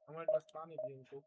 हमारे पास पानी भी उनको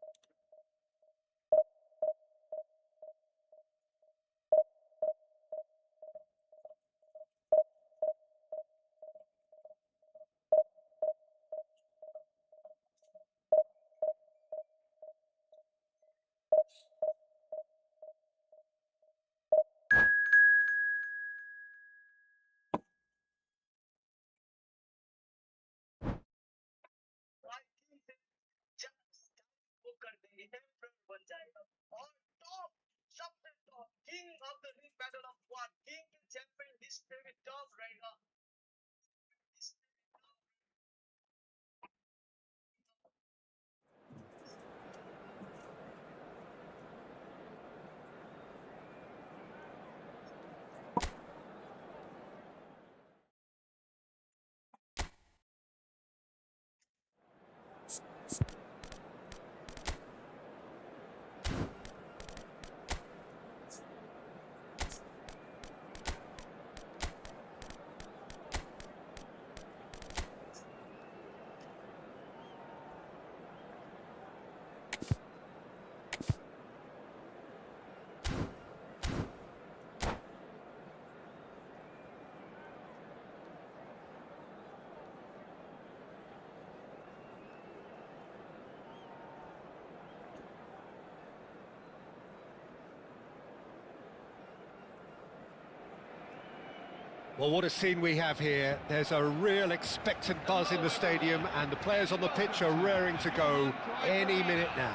Well, what a scene we have here. There's a real expectant buzz in the stadium, and the players on the pitch are raring to go any minute now.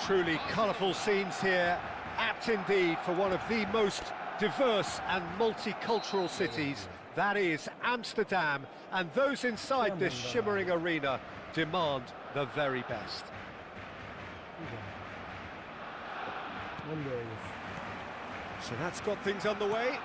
Truly colourful scenes here, apt indeed for one of the most diverse and multicultural cities. That is Amsterdam, and those inside this shimmering arena demand the very best. So that's got things underway.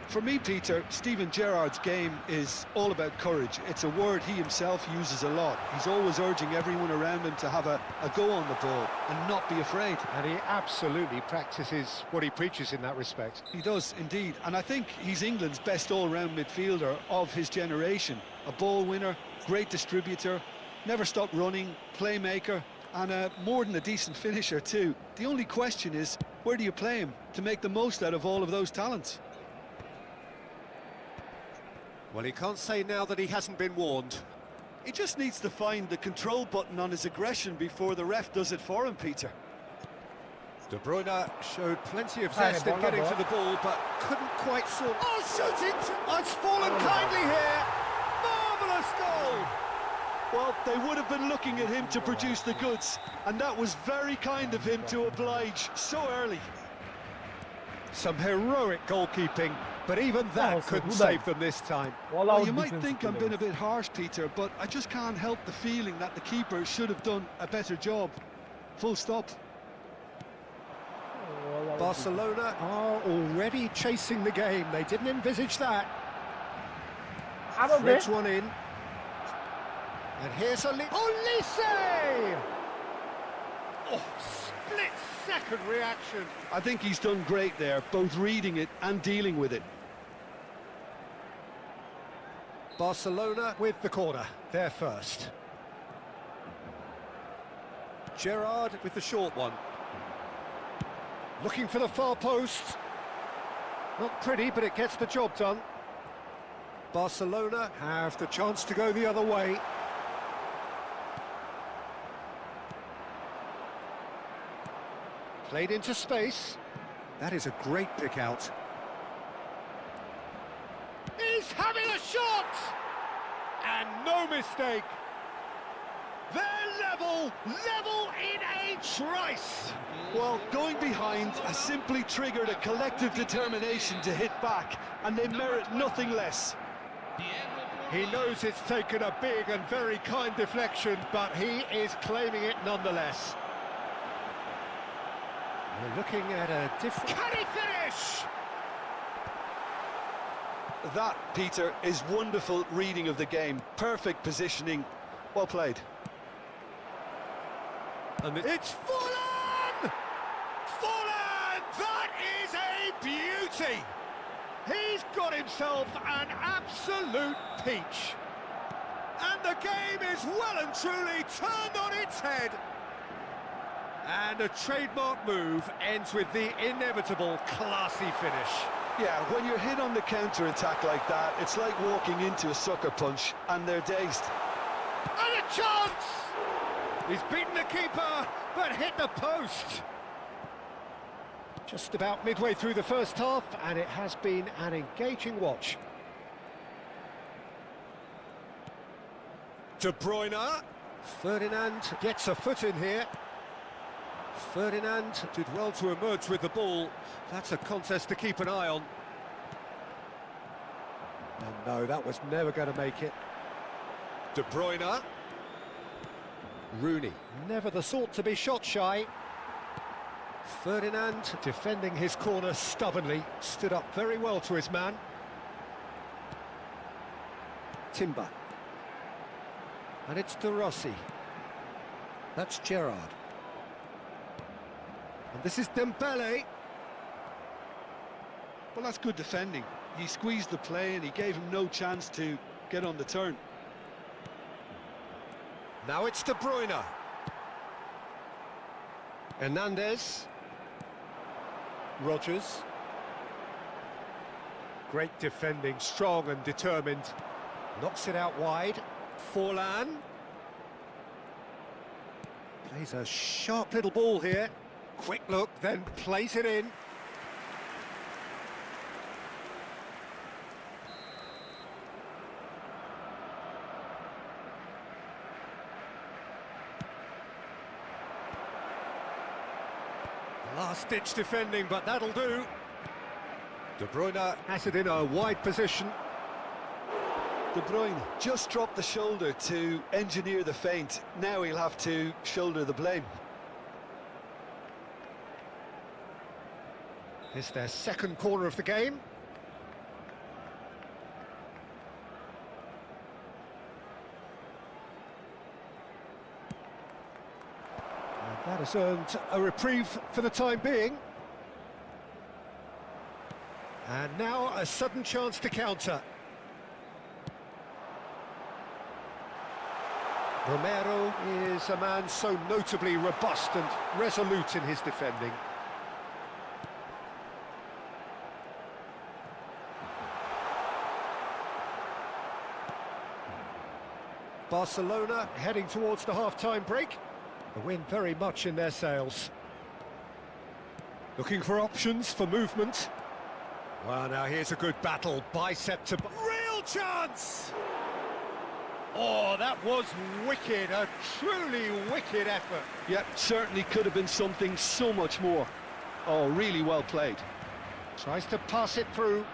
For me, Peter, Steven Gerrard's game is all about courage. It's a word he himself uses a lot. He's always urging everyone around him to have a go on the ball and not be afraid. And he absolutely practices what he preaches in that respect. He does, indeed. And I think he's England's best all-round midfielder of his generation. A ball winner, great distributor, never stopped running, playmaker, and more than a decent finisher too. The only question is, where do you play him to make the most out of all of those talents? Well, he can't say now that he hasn't been warned. He just needs to find the control button on his aggression before the ref does it for him, Peter. De Bruyne showed plenty of zest in getting to the ball, but couldn't quite sort... Oh, shooting! It's fallen kindly here! Marvellous goal! Well, they would have been looking at him to produce the goods, and that was very kind of him to oblige so early. Some heroic goalkeeping, but even that couldn't save them this time. Well, you might think I'm being a bit harsh, Peter, but I just can't help the feeling that the keeper should have done a better job. Full stop. Barcelona are already chasing the game. They didn't envisage that. Threads one in. And here's Olise! Oh, split-second reaction. I think he's done great there, both reading it and dealing with it. Barcelona with the corner, they're first. Gerrard with the short one. Looking for the far post. Not pretty, but it gets the job done. Barcelona have the chance to go the other way. Played into space. That is a great pick out. He's having a shot! And no mistake. They're level in a trice. Well, going behind has simply triggered a collective determination to hit back, and they merit nothing less. He knows it's taken a big and very kind deflection, but he is claiming it nonetheless. We're looking at a different... Can he finish? That, Peter, is wonderful reading of the game. Perfect positioning. Well played. And it's Fulham! Fulham! That is a beauty! He's got himself an absolute peach. And the game is well and truly turned on its head. And a trademark move ends with the inevitable classy finish. Yeah, when you're hit on the counter-attack like that, it's like walking into a sucker punch, and they're dazed. And a chance! He's beaten the keeper, but hit the post. Just about midway through the first half, and it has been an engaging watch. De Bruyne. Ferdinand gets a foot in here. Ferdinand did well to emerge with the ball. That's a contest to keep an eye on. And no, that was never going to make it. De Bruyne. Rooney, never the sort to be shot shy. Ferdinand defending his corner stubbornly, stood up very well to his man. Timber. And it's De Rossi. That's Gerrard. And this is Dembele. Well, that's good defending. He squeezed the play and he gave him no chance to get on the turn. Now it's De Bruyne. Hernandez. Rodgers. Great defending, strong and determined. Knocks it out wide. Forlan. Plays a sharp little ball here. Quick look, then plays it in. Last-ditch defending, but that'll do. De Bruyne has it in a wide position. De Bruyne just dropped the shoulder to engineer the feint. Now he'll have to shoulder the blame. It's their second corner of the game. And that has earned a reprieve for the time being. And now a sudden chance to counter. Romero is a man so notably robust and resolute in his defending. Barcelona heading towards the half-time break. The win very much in their sails. Looking for options for movement. Well, now here's a good battle, bicep to... Real chance! Oh, that was wicked, a truly wicked effort. Yep, certainly could have been something so much more. Oh, really well played. Tries to pass it through.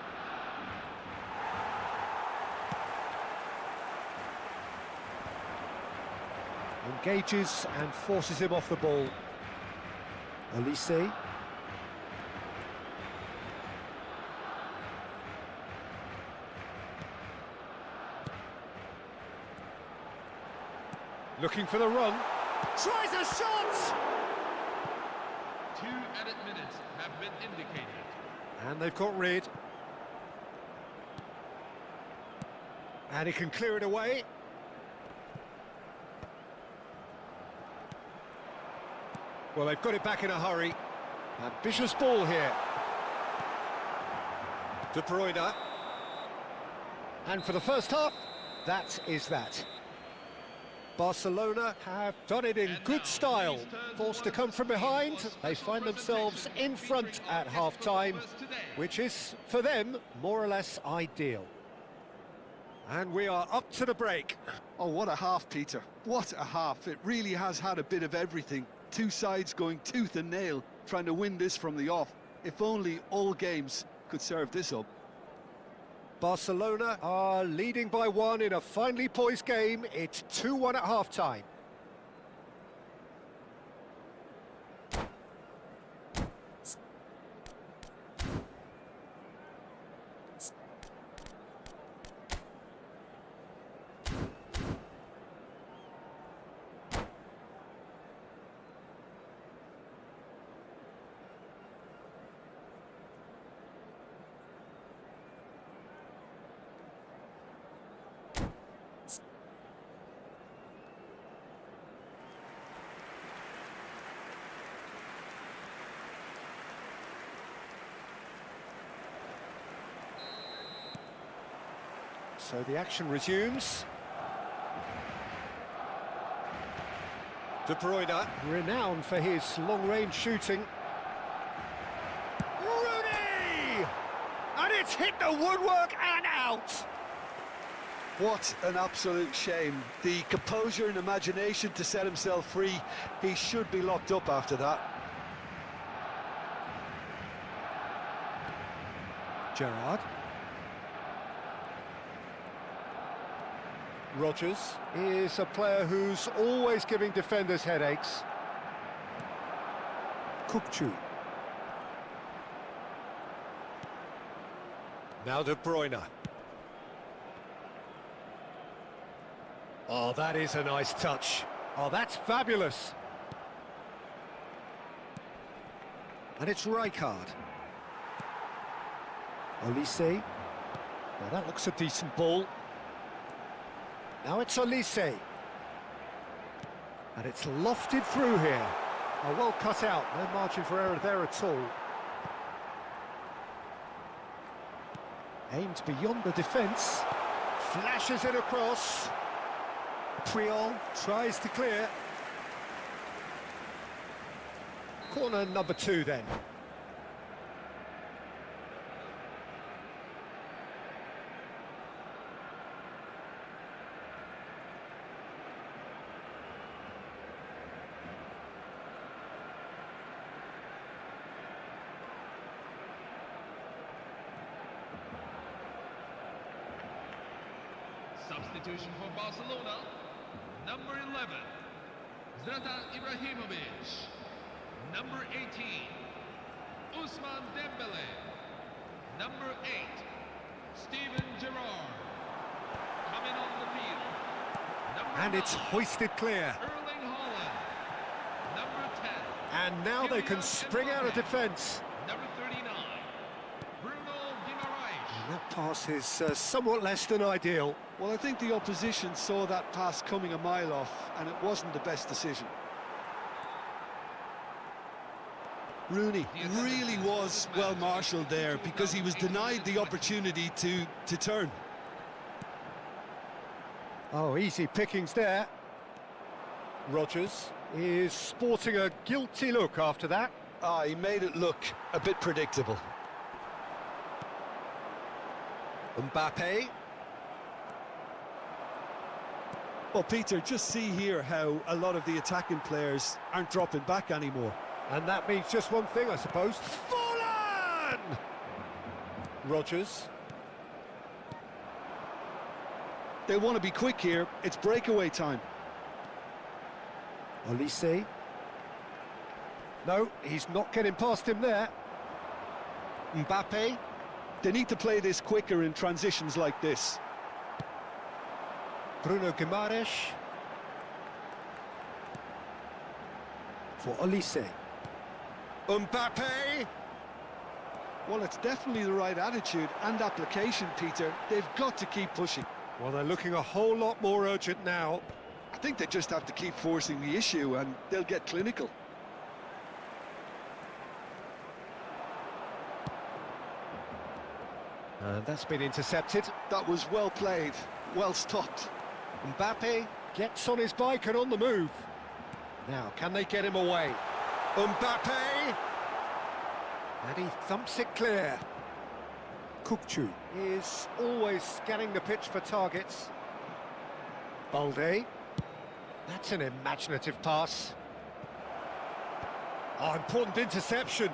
Engages and forces him off the ball. Elise. Looking for the run. Tries a shot! 2 added minutes have been indicated. And they've got rid. And he can clear it away. Well, they've got it back in a hurry. Ambitious ball here. De Bruyne. And for the first half, that is that. Barcelona have done it in good style. Forced to come from behind, they find themselves in front at half-time, which is, for them, more or less ideal. And we are up to the break. Oh, what a half, Peter. What a half. It really has had a bit of everything. Two sides going tooth and nail, trying to win this from the off. If only all games could serve this up. Barcelona are leading by 1 in a finely poised game. It's 2-1 at half-time. So the action resumes. De Bruyne, renowned for his long-range shooting. Rooney! And it's hit the woodwork and out! What an absolute shame. The composure and imagination to set himself free. He should be locked up after that. Gerrard. Rodgers is a player who's always giving defenders headaches. Kukçu. Now De Bruyne. Oh, that is a nice touch. Oh, that's fabulous. And it's Rijkaard. Olise. Now that looks a decent ball. Now it's Olise. And it's lofted through here. Oh, well cut out. No margin for error there at all. Aimed beyond the defence. Flashes it across. Puyol tries to clear. Corner number 2 then. Substitution for Barcelona, number 11, Zlatan Ibrahimovic. Number 18, Ousmane Dembele. Number 8, Steven Gerrard. Coming on the field, number And 9, it's hoisted clear. Erling Haaland. Number 10, And now they can spring out of defence. number 39, Bruno Guimaraes. That pass is somewhat less than ideal. Well, I think the opposition saw that pass coming a mile off, and it wasn't the best decision. Rooney really was well marshalled there because he was denied the opportunity to turn. Oh, easy pickings there. Rodgers is sporting a guilty look after that. Ah, he made it look a bit predictable. Mbappe. Well, Peter, just see here how a lot of the attacking players aren't dropping back anymore. And that means just one thing, I suppose. Fallen! Rodgers. They want to be quick here. It's breakaway time. Olise. No, he's not getting past him there. Mbappe. They need to play this quicker in transitions like this. Bruno Guimaraes. For Olise. Mbappe. Well, it's definitely the right attitude and application, Peter. They've got to keep pushing. Well, they're looking a whole lot more urgent now. I think they just have to keep forcing the issue and they'll get clinical. And that's been intercepted. That was well played, well stopped. Mbappe gets on his bike and on the move. Now, can they get him away? Mbappe! And he thumps it clear. Kukçu is always scanning the pitch for targets. Balde. That's an imaginative pass. Oh, important interception.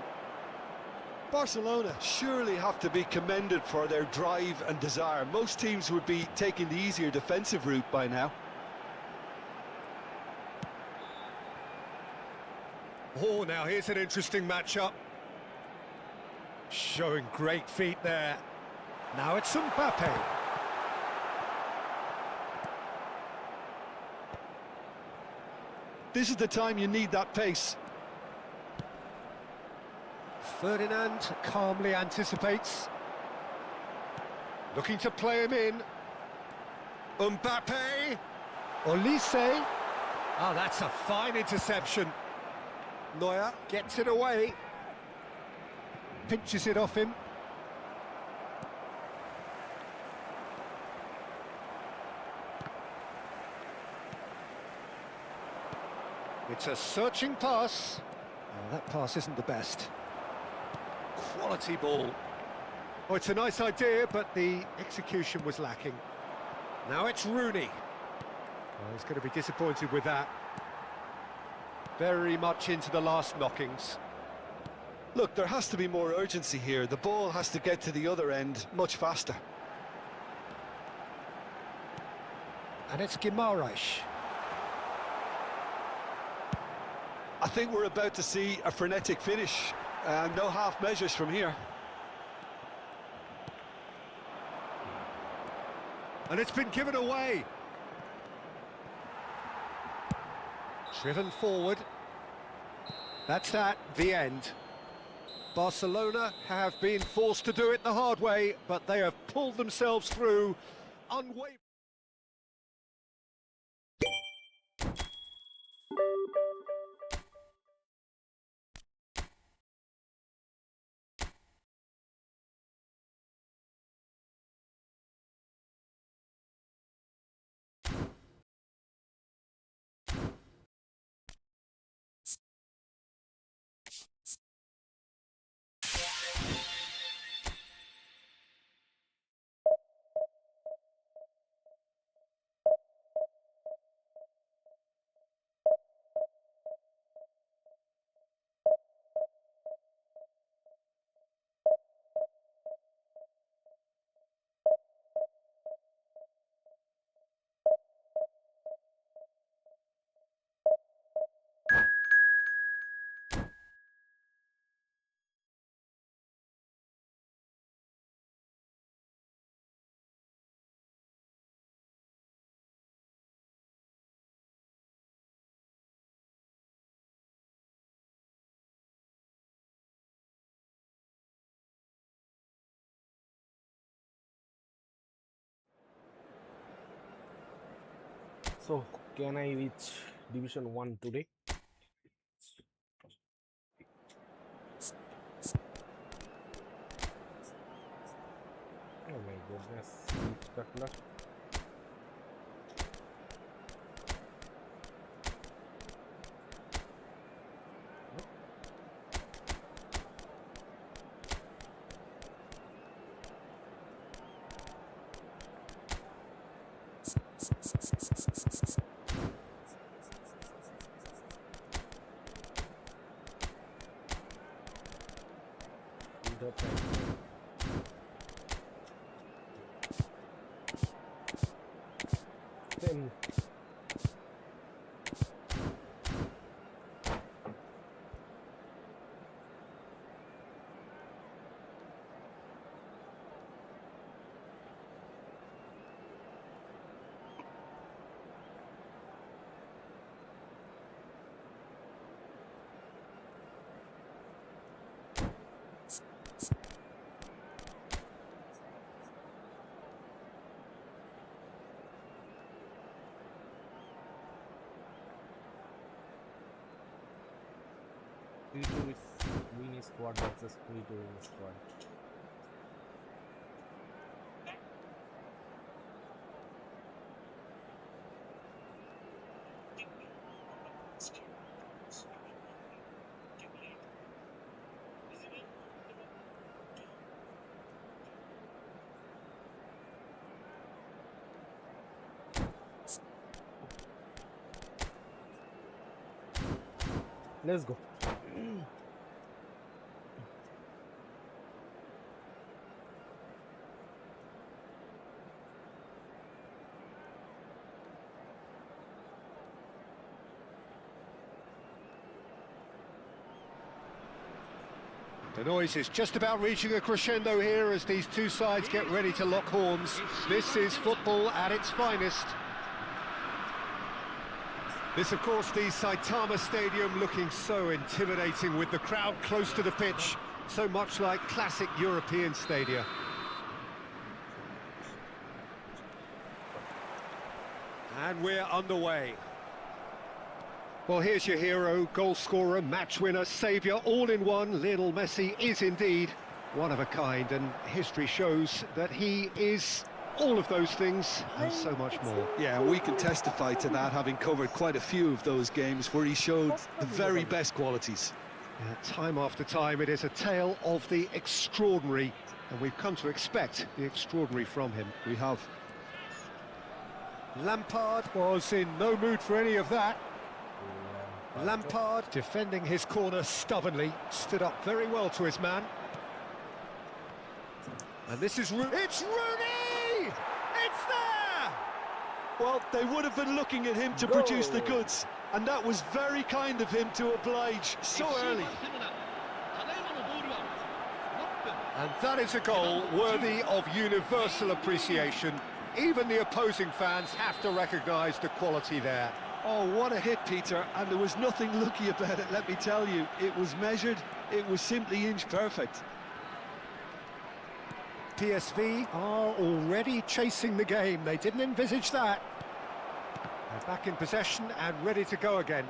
Barcelona surely have to be commended for their drive and desire. Most teams would be taking the easier defensive route by now. Oh, now here's an interesting matchup. Showing great feet there. Now it's Mbappe. This is the time you need that pace. Ferdinand calmly anticipates. Looking to play him in. Mbappe. Olise. Oh, that's a fine interception. Neuer gets it away. Pinches it off him. It's a searching pass. Oh, that pass isn't the best. Quality ball. Oh, it's a nice idea, but the execution was lacking. Now it's Rooney. Well, he's going to be disappointed with that. Very much into the last knockings. Look, there has to be more urgency here. The ball has to get to the other end much faster. And it's Guimaraes. I think we're about to see a frenetic finish. No half measures from here. And it's been given away. Driven forward. That's that, the end. Barcelona have been forced to do it the hard way, but they have pulled themselves through unwavering. So, can I reach Division 1 today? Oh my goodness, good luck. Then Free to mini squad versus free to win squad. Let's go. The noise is just about reaching a crescendo here as these two sides get ready to lock horns. This is football at its finest. This, of course, the Saitama Stadium looking so intimidating with the crowd close to the pitch, so much like classic European stadia. And we're underway. Well, here's your hero, goal scorer, match winner, saviour, all in one. Lionel Messi is indeed one of a kind, and history shows that he is all of those things and so much more. Yeah, we can testify to that, having covered quite a few of those games where he showed the very best qualities. Time after time, it is a tale of the extraordinary, and we've come to expect the extraordinary from him. We have. Lampard was in no mood for any of that. Lampard, defending his corner stubbornly, stood up very well to his man. And this is it's Rooney! It's there! Well, they would have been looking at him to produce the goods, and that was very kind of him to oblige so early. And that is a goal worthy of universal appreciation. Even the opposing fans have to recognise the quality there. Oh, what a hit, Peter, and there was nothing lucky about it, let me tell you. It was measured, it was simply inch perfect. PSV are already chasing the game. They didn't envisage that. They're back in possession and ready to go again.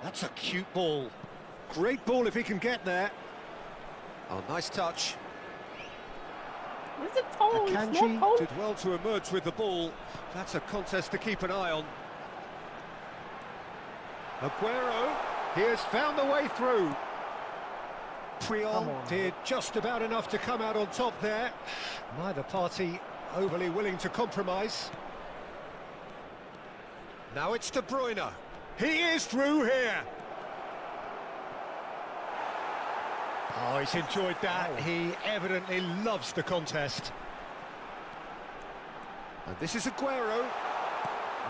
That's a cute ball. Great ball if he can get there. Oh, nice touch. Is it foul? It's not Akanji foul. did well to emerge with the ball. That's a contest to keep an eye on. Aguero, he has found the way through. Puyol did just about enough to come out on top there. Neither party overly willing to compromise. Now it's De Bruyne. He is through here. Oh, he's enjoyed that. He evidently loves the contest. And this is Aguero.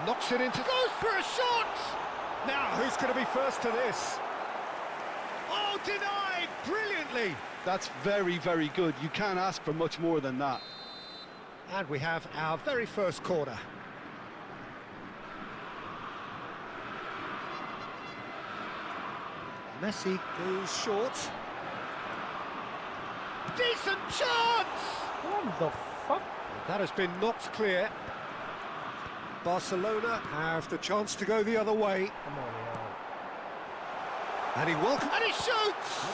Knocks it into... Goes for a shot! Now, who's going to be first to this? Oh, denied! Brilliantly! That's very, very good. You can't ask for much more than that. And we have our very first corner. Messi goes short. Decent chance! What the fuck? That has been knocked clear. Barcelona have the chance to go the other way. Come on, yeah. And he welcomes... And he shoots!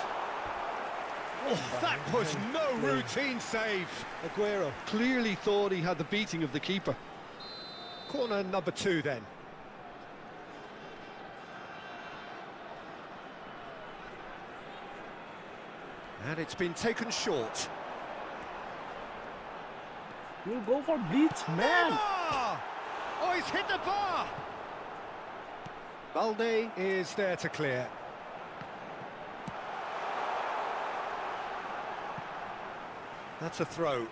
Oh, that was no routine save. Aguero clearly thought he had the beating of the keeper. Corner number 2 then. And it's been taken short. You go for bleach, man. Neymar! Oh, he's hit the bar! Balde is there to clear. That's a throw.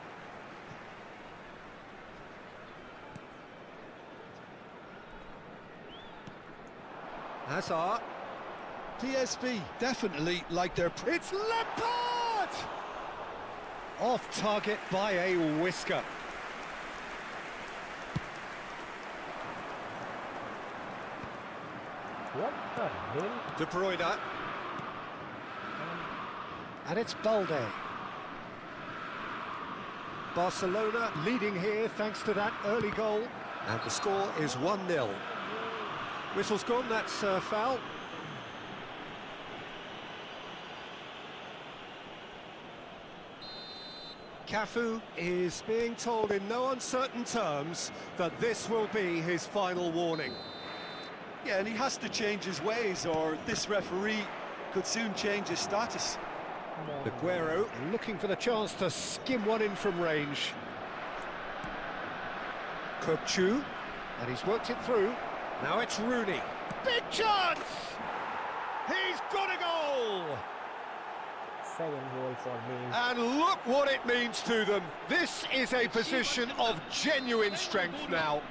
Hazard. PSV definitely like their... It's Lampard! Off target by a whisker. What the hell? De Bruyne. And it's Balde. Barcelona leading here thanks to that early goal. And the score is 1-0. Whistle's gone, that's a foul. Cafu is being told in no uncertain terms that this will be his final warning. Yeah, and he has to change his ways, or this referee could soon change his status. Aguero looking for the chance to skim one in from range. Kopchu, and he's worked it through. Now it's Rooney. Big chance! He's got a goal! Second goal for me. And look what it means to them. This is a position of genuine strength now.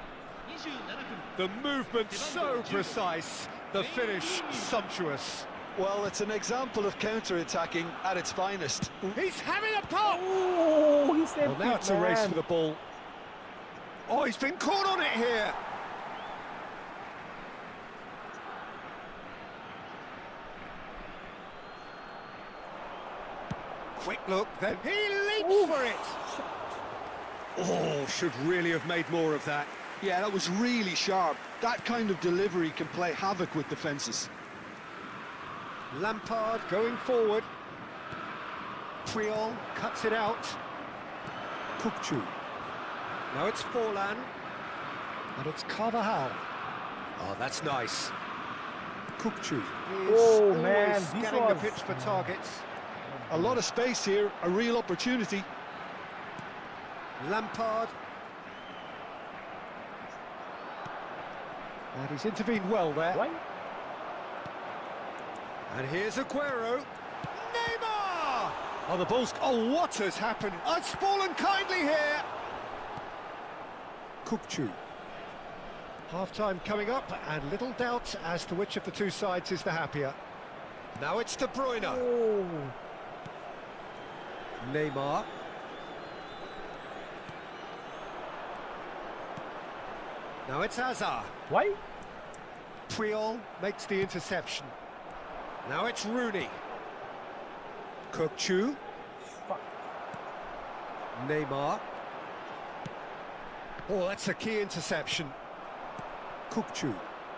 The movement so precise, the finish sumptuous. Well, it's an example of counter-attacking at its finest. He's having a pop! Oh, he saved Well, now it, it's a race man. for the ball. Oh, he's been caught on it here. Quick look, then he leaps for it. Oh, should really have made more of that. Yeah, that was really sharp. That kind of delivery can play havoc with defences. Lampard going forward. Puyol cuts it out. Kopchu. Now it's Forlan. And it's Carvajal. Oh, that's nice. Kopchu is Oh, man, always this scanning the was- pitch for targets. A lot of space here, a real opportunity. Lampard. And he's intervened well there. Why? And here's Aguero. Neymar! Oh, the ball's... Oh, what has happened? Oh, it's fallen kindly here. Kukçu. Half-time coming up, and little doubt as to which of the two sides is the happier. Now it's De Bruyne. Oh. Neymar. Now it's Hazard. Why? Puyol makes the interception. Now it's Rooney. Kukçu. Fuck. Neymar. Oh, that's a key interception. Kukçu.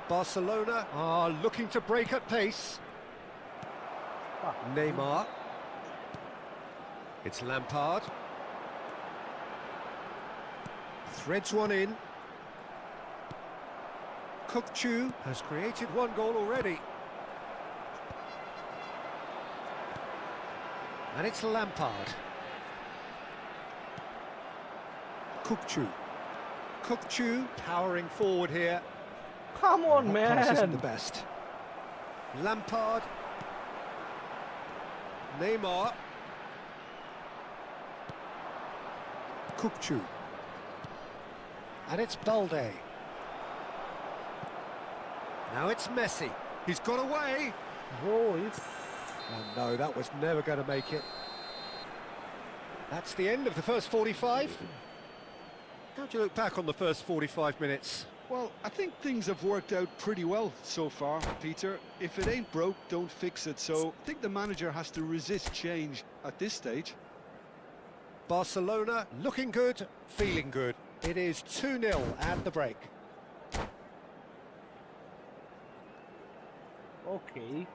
Barcelona are looking to break at pace. Fuck. Neymar. It's Lampard. Threads one in. Kukçu has created one goal already. And it's Lampard. Kukçu. Kukçu powering forward here. Come on, That pass isn't the man. best. Lampard. Neymar. Kukçu. And it's Balde. Now it's Messi. He's got away. Bro, it's... Oh no, that was never going to make it. That's the end of the first 45. How do you look back on the first 45 minutes? Well, I think things have worked out pretty well so far, Peter. If it ain't broke, don't fix it. So I think the manager has to resist change at this stage. Barcelona looking good, feeling good. It is 2-0 at the break. Okay.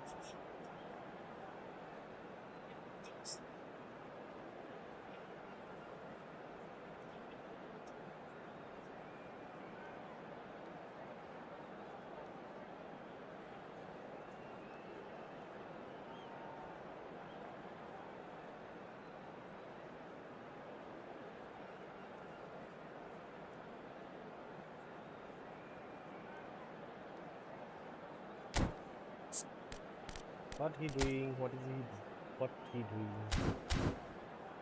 What he doing? What he doing?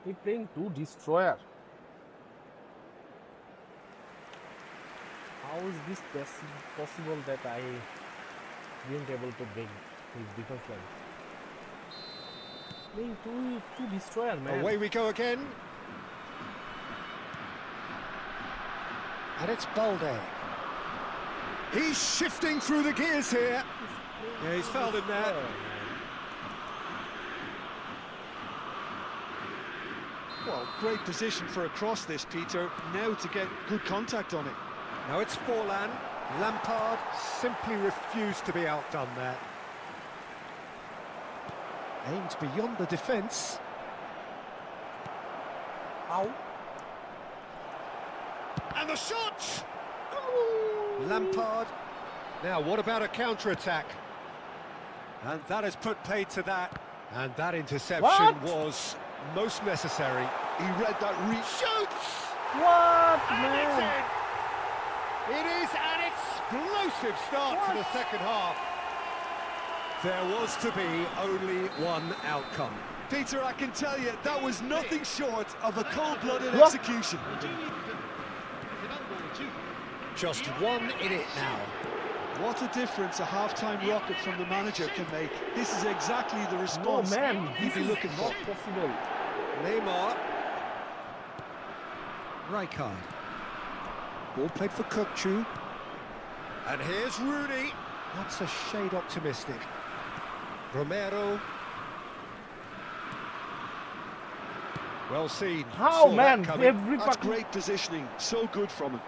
He playing two destroyer. How is this possible that I didn't able to break his defense line? Playing two destroyer, man. Away we go again. And it's Balde. He's shifting through the gears here. Yeah, he's fouled him there. Well, great position for a cross this, Peter. Now to get good contact on it. Now it's Forlan. Lampard simply refused to be outdone there. Aims beyond the defence. Ow. And the shot! Lampard. Now, what about a counter-attack? And that has put paid to that. And that interception What? was most necessary. He read that Shoots! What, And it's man? in! It is an explosive start to the second half. There was to be only one outcome. Peter, I can tell you, that was nothing short of a cold-blooded What? execution. Just one in it now. What a difference a half-time rocket from the manager can make. This is exactly the No, response man. he'd This be is looking for. not possible. Neymar. Rijkaard. Ball played for Kukçu. And here's Rooney. That's a shade optimistic. Romero. Well seen. How, Saw that man? coming. Every That's fucking... great positioning. So good from him.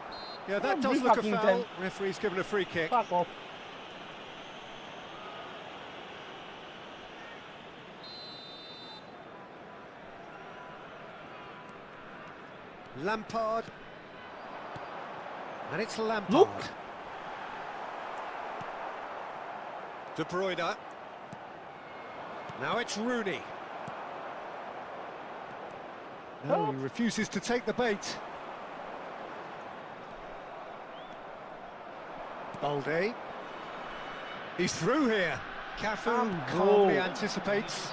Yeah, that Every does look a fucking foul. time. Referee's given a free kick. Fuck off. Lampard. And it's Lampard. Look. De Bruyne. Now it's Rooney. No, he refuses to take the bait. Balde. He's through here. Cafu Goal. calmly anticipates.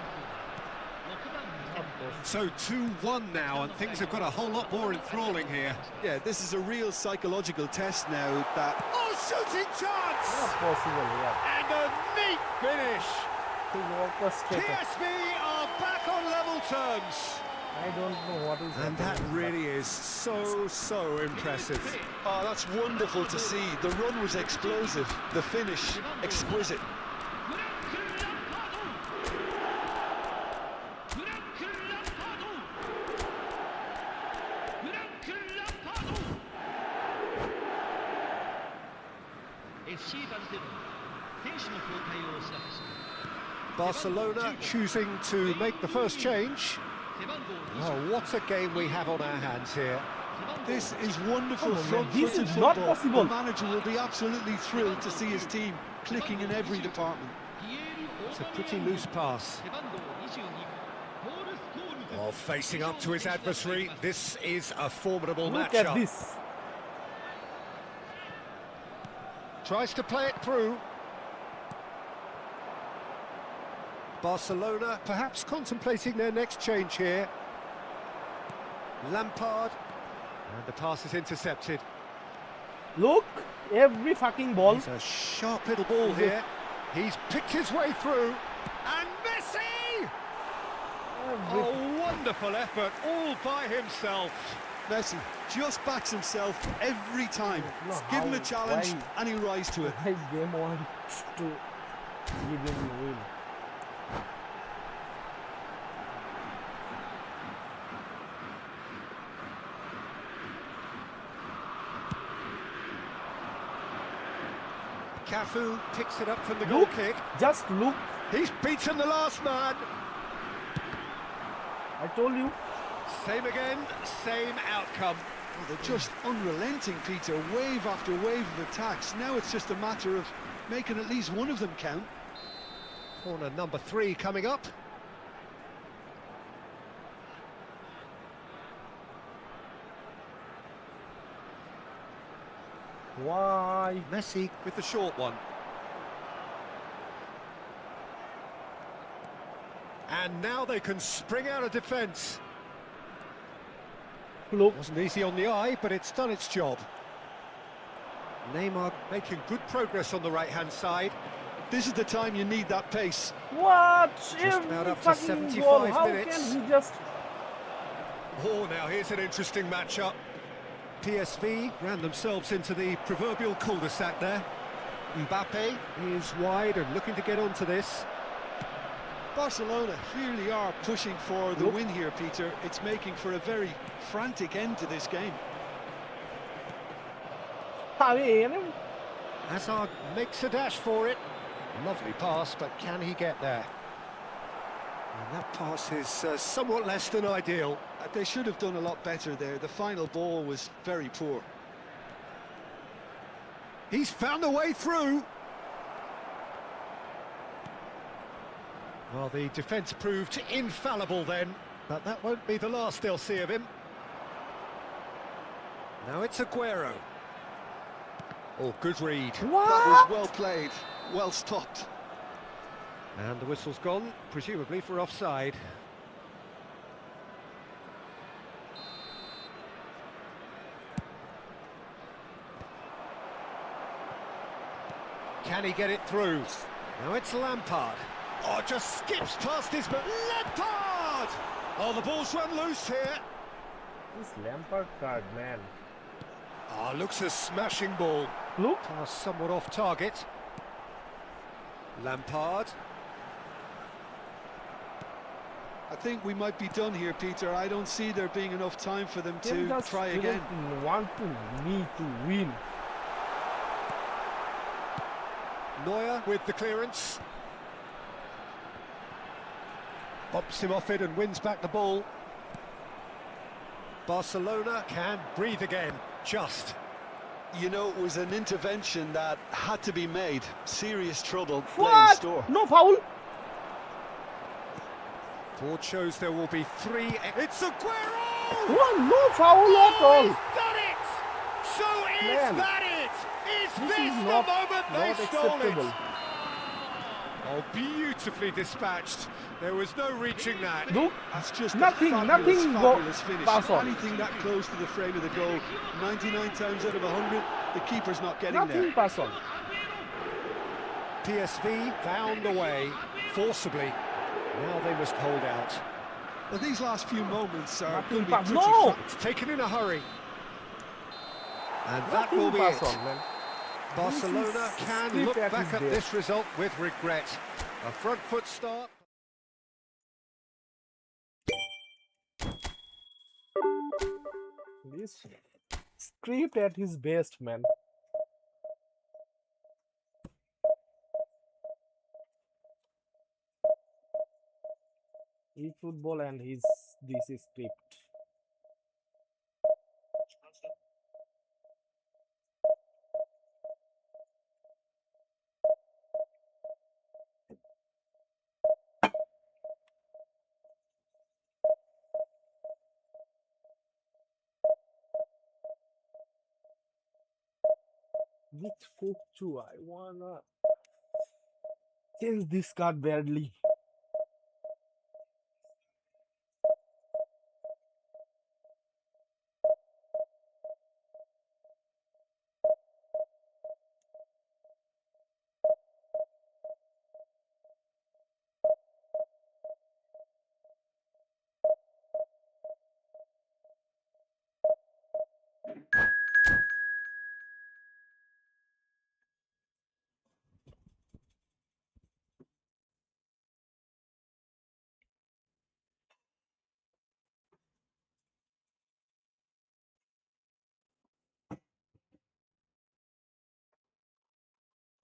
So 2-1 now, and things have got a whole lot more enthralling here. Yeah, this is a real psychological test now that... Oh, shooting chance! Not possible, yeah. And a neat finish. To orchestrate. PSV are back on level terms. I don't know what is And that really is so impressive. Oh, that's wonderful to see. The run was explosive, the finish exquisite. Barcelona choosing to make the first change. Oh, what a game we have on our hands here. This is wonderful Come on, man. front-footed This is football. not possible. The manager will be absolutely thrilled to see his team clicking in every department. It's a pretty loose pass. Oh, facing up to his adversary, this is a formidable Look matchup. at this. Tries to play it through. Barcelona perhaps contemplating their next change here. Lampard. And the pass is intercepted. Look, every fucking ball. It's a sharp little ball here. He's picked his way through. And Messi! Oh, wonderful effort, all by himself. Messi just backs himself every time. No, Give him a how- challenge why? and he rises to it. I game wants to give him the win. Cafu picks it up from the goal Look, kick. just look. He's beaten the last man. I told you. Same again, same outcome. Oh, they're just unrelenting, Peter. Wave after wave of attacks. Now it's just a matter of making at least one of them count. Corner number 3 coming up. Why? Messi with the short one. And now they can spring out of defence. Look. Wasn't easy on the eye, but it's done its job. Neymar making good progress on the right-hand side. This is the time you need that pace. What? Just Every about up to fucking 75 goal. How minutes. can he just... Oh, now here's an interesting matchup. PSV ran themselves into the proverbial cul-de-sac there. Mbappe is wide and looking to get onto this. Barcelona really are pushing for the Look. win here, Peter. It's making for a very frantic end to this game. Hazard makes a dash for it. Lovely pass, but can he get there? And that pass is somewhat less than ideal. They should have done a lot better there. The final ball was very poor. He's found a way through. Well, the defence proved infallible then, but that won't be the last they'll see of him. Now it's Aguero. Oh, good read. That What? was well played, well stopped. And the whistle's gone, presumably for offside. Can he get it through? Now it's Lampard. Oh, just skips past his... Lampard! Oh, the ball's run loose here. This Lampard card, man. Ah, looks a smashing ball. Look. Pass somewhat off target. Lampard. I think we might be done here, Peter. I don't see there being enough time for them They to just try again. didn't want to me to win. Neuer with the clearance. Bops him off it and wins back the ball. Barcelona can breathe again, just. You know, it was an intervention that had to be made. Serious trouble lay in What? store. No foul. Board shows there will be 3. It's Aguero! What? No foul at all. He's done it! So is Man. that it? Is this is the not moment they stole acceptable. it? Oh, beautifully dispatched. There was no reaching that. Look, That's just nothing, a fabulous, nothing fabulous finish. pass on. Anything that close to the frame of the goal, 99 times out of 100, the keeper's not getting Nothing there. pass on. PSV found a way, forcibly. Now they must hold out. Well, these last few moments are Nothing going to be pass. pretty No! fast. It's taken in a hurry. And that Nothing will be pass it. on, man. Barcelona This is can script look at back his at best. this result with regret. A front foot start. This script at his best, man. eFootball and his this script. With Folk 2, I wanna change this card badly.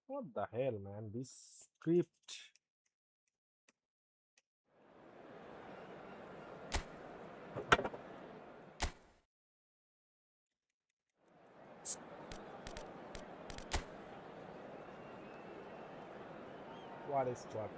What the hell, man? This script. What is what?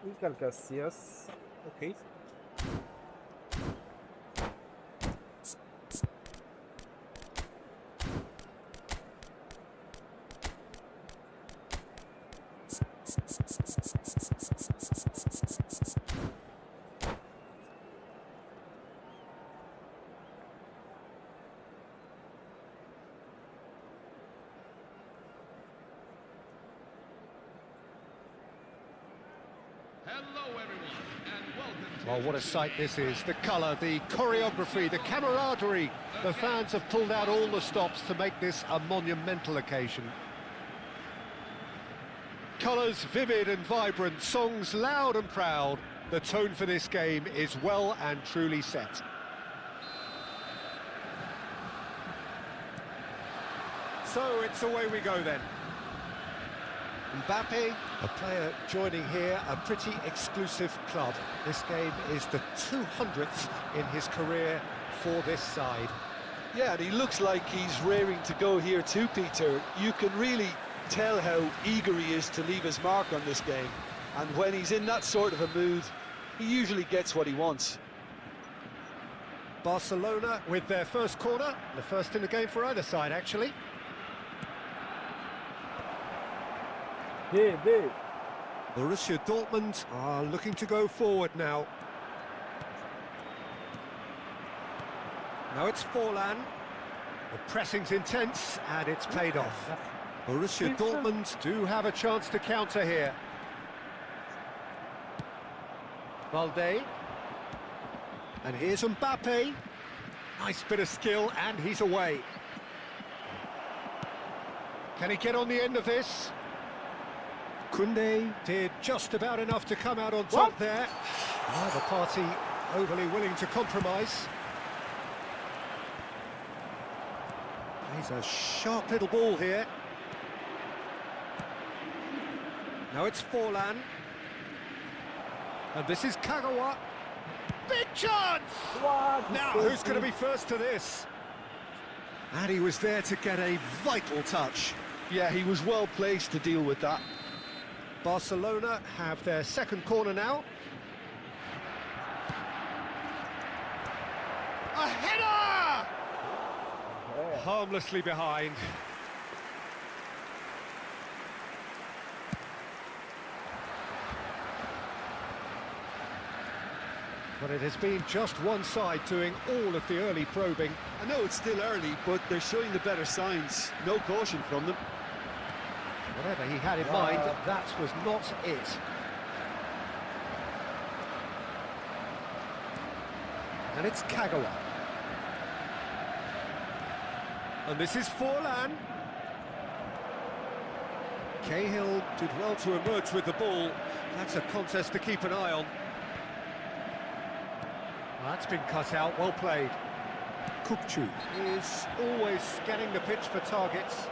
Iker Casillas. Okay. Hello, everyone, and welcome to... Well, what a sight this is. The colour, the choreography, the camaraderie. The fans have pulled out all the stops to make this a monumental occasion. Colours vivid and vibrant, songs loud and proud. The tone for this game is well and truly set. So it's away we go then. Mbappe, a player joining here, a pretty exclusive club. This game is the 200th in his career for this side. Yeah, and he looks like he's raring to go here too, Peter. You can really tell how eager he is to leave his mark on this game. And when he's in that sort of a mood, he usually gets what he wants. Barcelona with their first corner, the first in the game for either side, actually. They. Borussia Dortmund are looking to go forward now. Now it's Forlan. The pressing's intense and it's paid off. Borussia Dortmund do have a chance to counter here. Valde. And here's Mbappe. Nice bit of skill and he's away. Can he get on the end of this? Koundé did just about enough to come out on top there. Neither party overly willing to compromise. Plays a sharp little ball here. Now it's Forlan. And this is Kagawa. Big chance! What? Now, who's going to be first to this? And he was there to get a vital touch. Yeah, he was well placed to deal with that. Barcelona have their second corner now. A header! Yeah. Harmlessly behind. But it has been just one side doing all of the early probing. I know it's still early, but they're showing the better signs. No caution from them. Whatever he had in mind, that was not it. And it's Kagawa. And this is Forlan. Cahill did well to emerge with the ball. That's a contest to keep an eye on. That's been cut out, well played. Kukcu is always scanning the pitch for targets.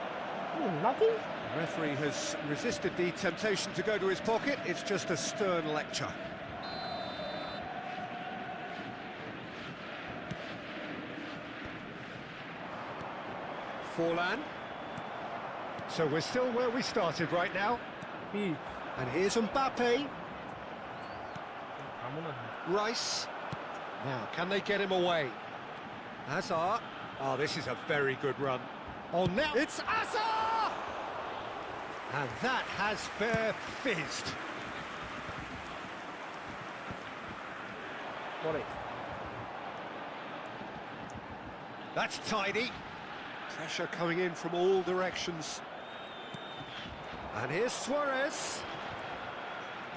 Nothing? The referee has resisted the temptation to go to his pocket. It's just a stern lecture. Forlan. So we're still where we started right now. Peach. And here's Mbappe. I'm on Rice. Now, can they get him away? Hazard. Oh, this is a very good run. Oh, now it's Hazard! And that has fair fizzed. Got it. That's tidy. Pressure coming in from all directions. And here's Suarez.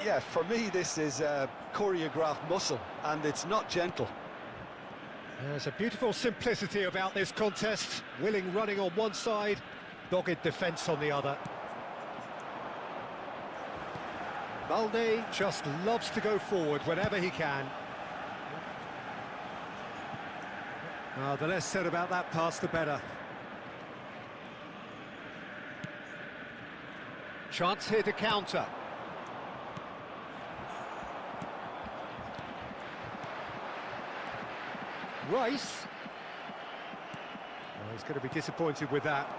Yeah, for me, this is choreographed muscle, and it's not gentle. There's a beautiful simplicity about this contest. Willing running on one side, dogged defence on the other. Balde just loves to go forward whenever he can. The less said about that pass, the better. Chance here to counter. Rice. Oh, he's going to be disappointed with that.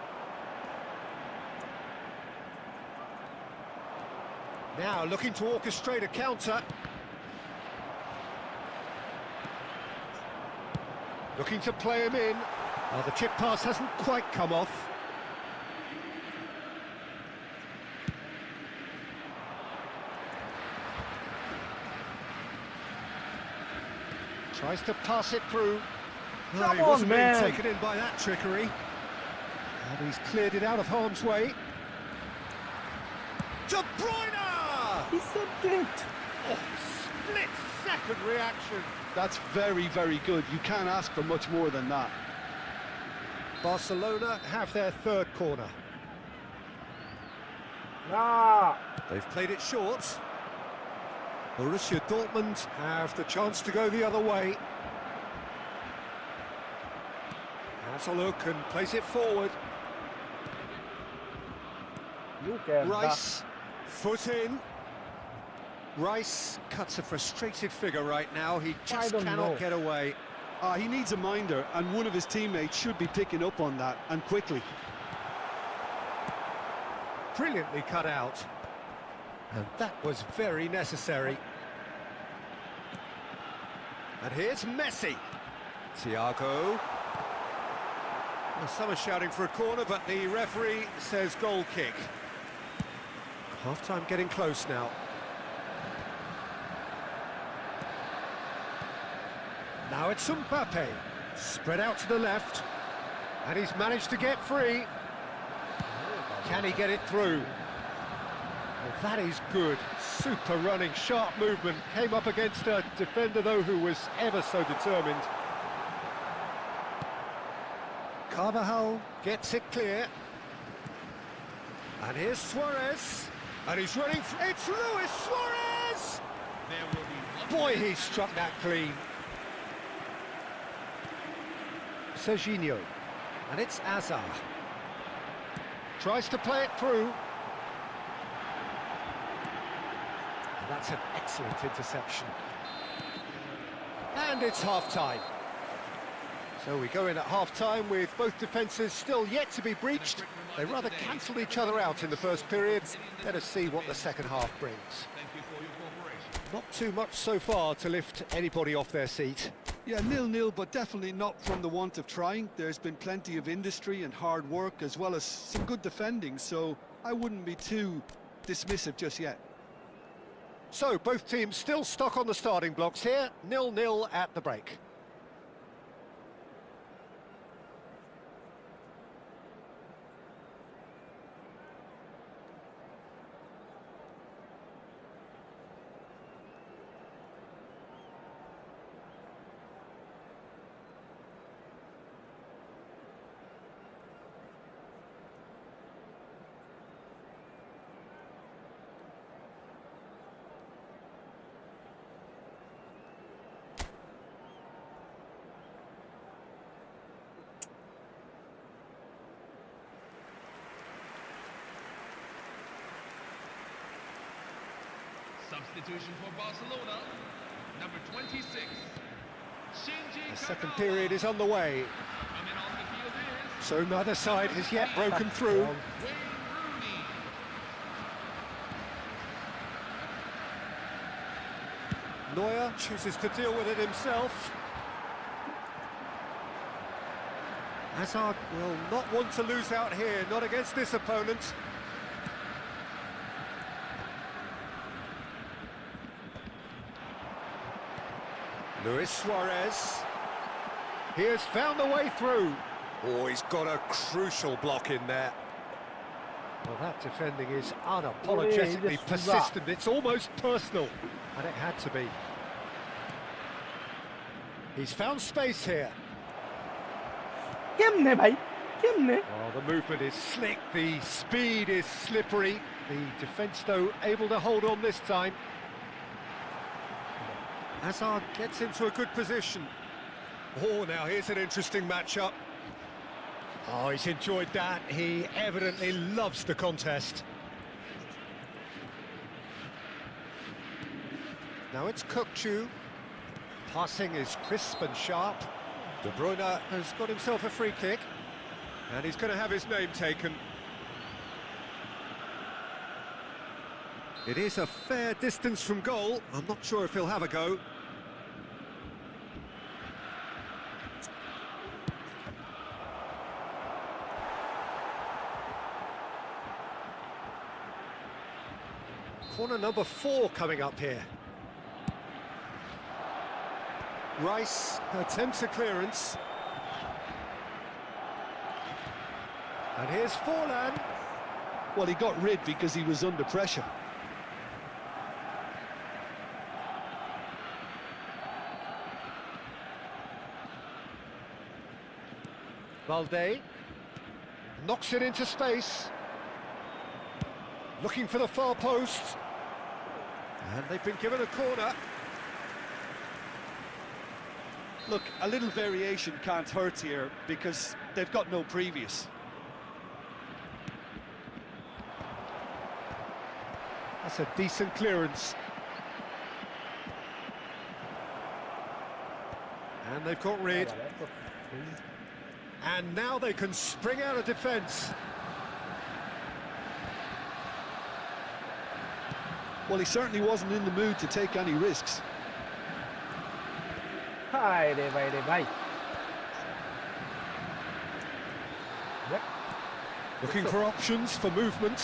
Now looking to orchestrate a counter. Looking to play him in. Oh, the chip pass hasn't quite come off. Tries to pass it through. No, Come he on, wasn't being man. taken in by that trickery. And he's cleared it out of harm's way. De Bruyne! He said it. Oh, split-second reaction. That's very, very good. You can't ask for much more than that. Barcelona have their third corner. Ah. They've played it short. Borussia Dortmund have the chance to go the other way. Has a look and plays it forward. You can. Rice, foot in. Rice cuts a frustrated figure right now. He just don't cannot know. get away. He needs a minder, and one of his teammates should be picking up on that, and quickly. Brilliantly cut out. And that was very necessary. And here's Messi. Thiago. Well, some are shouting for a corner, but the referee says goal kick. Half-time getting close now. Now it's Mbappe. Spread out to the left. And he's managed to get free. Can he get it through? Well, that is good. Super running, sharp movement. Came up against a defender, though, who was ever so determined. Carvajal gets it clear. And here's Suarez. And he's running. It's Luis Suarez! There will be Boy, he struck that clean. Serginho. And it's Hazard. Tries to play it through. That's an excellent interception. And it's half-time. So we go in at half-time with both defences still yet to be breached. They rather cancelled each other out in the first period. Let us see what the second half brings. Thank you for your cooperation. Not too much so far to lift anybody off their seat. Yeah, 0-0, but definitely not from the want of trying. There's been plenty of industry and hard work, as well as some good defending, so I wouldn't be too dismissive just yet. So both teams still stuck on the starting blocks here, 0-0 at the break. Substitution for Barcelona, number 26, Shinji The second Kagawa. period is on the way. Coming on the field is So neither side has yet broken through. Wayne Rooney. Neuer chooses to deal with it himself. Hazard will not want to lose out here, not against this opponent. Luis Suarez. He has found a way through. Oh, he's got a crucial block in there. Well, that defending is unapologetically persistent. It's almost personal, and it had to be. He's found space here. কেমনে ভাই কেমনে Oh, the movement is slick, the speed is slippery. The defence, though, able to hold on this time. Hazard gets into a good position. Oh, now here's an interesting matchup. Oh, he's enjoyed that. He evidently loves the contest. Now it's Kukçu. Passing is crisp and sharp. De Bruyne has got himself a free kick. And he's going to have his name taken. It is a fair distance from goal. I'm not sure if he'll have a go. Corner number 4 coming up here. Rice attempts a clearance. And here's Forlan. Well, he got rid because he was under pressure. Valde knocks it into space. Looking for the far post. And they've been given a corner. Look, a little variation can't hurt here because they've got no previous. That's a decent clearance. And they've got rid. And now they can spring out of defence. Well, he certainly wasn't in the mood to take any risks. হায় রে ভাই রে ভাই Looking for options for movement.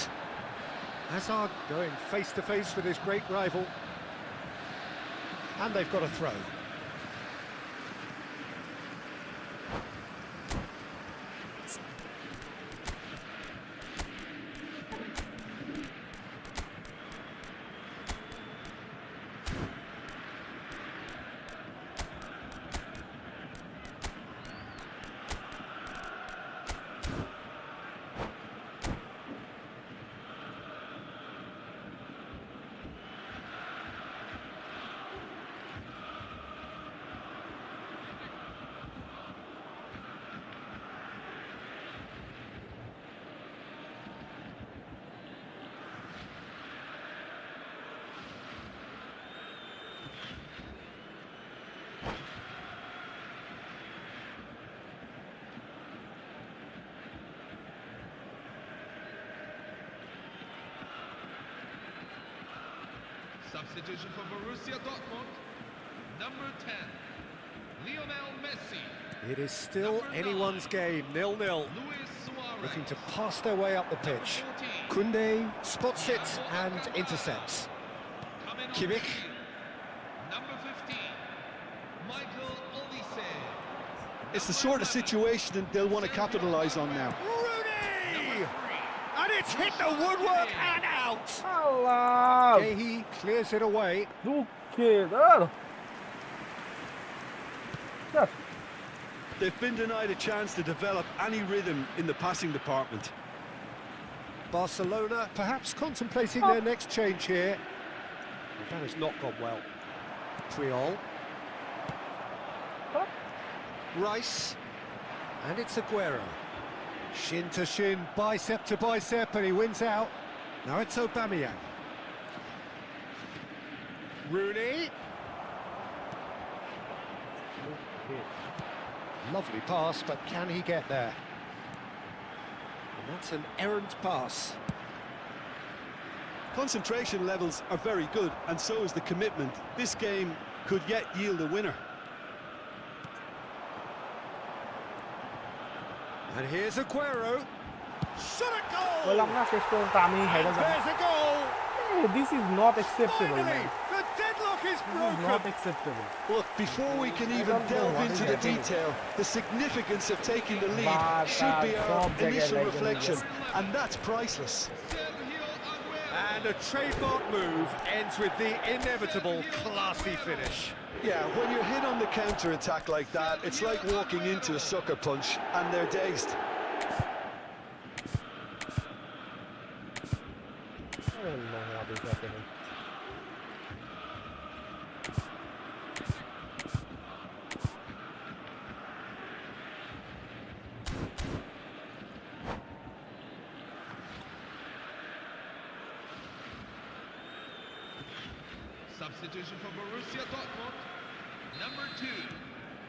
Hazard going face to face with his great rival. And they've got a throw. Substitution for Borussia Dortmund. Number 10, Lionel Messi. It is still Number anyone's 9, game, 0-0. Luis Suarez. Looking to pass their way up the pitch. Number 14, Koundé spots it and intercepts. coming on Kimmich. the field. Number 15, Michael Olise. It's the sort of situation that they'll want to capitalise on now. Rooney! And it's hit the woodwork and out! Allah! He clears it away. Do que dar? Yes. They've been denied a chance to develop any rhythm in the passing department. Barcelona perhaps contemplating their next change here. That has not gone well. Triol. Rice. And it's Aguero. Shin to shin, bicep to bicep, and he wins out. Now it's Aubameyang. Rooney. Lovely pass, but can he get there? And that's an errant pass. Concentration levels are very good, and so is the commitment. This game could yet yield a winner. And here's Aguero. Shot a goal! Walang শেষ পর্যন্ত আমি হেরে যাব There's a goal! This is not acceptable, Finally, man. the deadlock is This is broken. not acceptable. Look, before we can even don't know delve what into is the happening. detail, the significance of taking the lead But, should be our top jacket initial like reflection, this. and that's priceless. Sergio Aguero. And a trademark move ends with the inevitable classy finish. Yeah, when you're hit on the counter-attack like that, it's like walking into a sucker punch, and they're dazed. I don't know what is happening. Substitution for Borussia Dortmund. Number 2,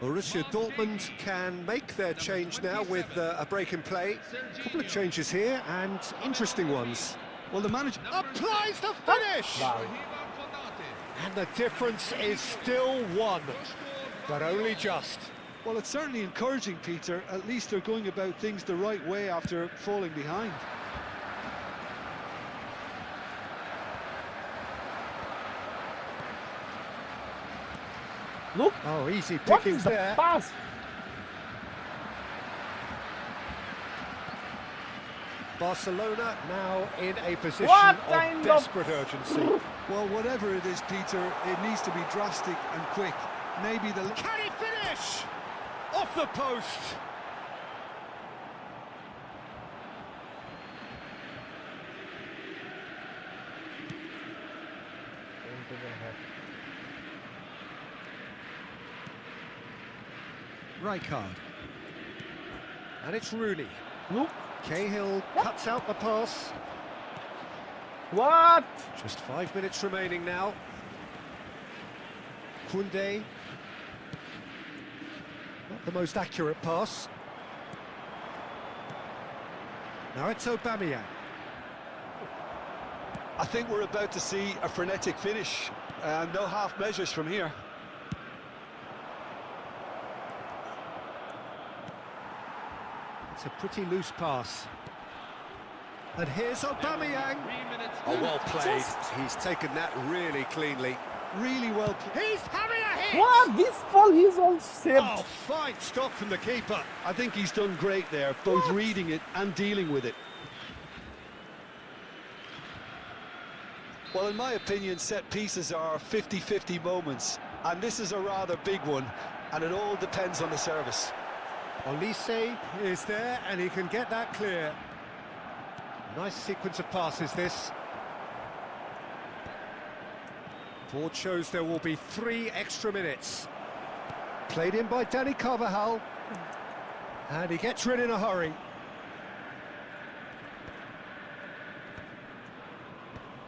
Borussia Dortmund can make their change now with a break in play. A couple of changes here, and interesting ones. Well, the manager... Applies the finish! Wow. Raheem Konate. And the difference is still one, but only just. Well, it's certainly encouraging, Peter. At least they're going about things the right way after falling behind. Look, Oh, easy what pickings is the there. pass? Barcelona now in a position What of kind of- desperate urgency. Well, whatever it is, Peter, it needs to be drastic and quick. Maybe the... Can he finish? Off the post. Rijkaard. And it's Rooney. Look, Cahill cuts out the pass. what? Just 5 minutes remaining now. Koundé. Not the most accurate pass. Now it's Aubameyang. I think we're about to see a frenetic finish. No half measures from here. It's a pretty loose pass. And here's Aubameyang. 3 minutes. Oh, well played. He's taken that really cleanly. Really well played. He's having a hit! What? This ball he's all saved. Oh, fine stop from the keeper. I think he's done great there, both reading it and dealing with it. Well, in my opinion, set pieces are 50-50 moments, and this is a rather big one, and it all depends on the service. Olise is there, and he can get that clear. Nice sequence of passes, this. Board shows there will be 3 extra minutes. Played in by Danny Carvajal. And he gets rid in a hurry.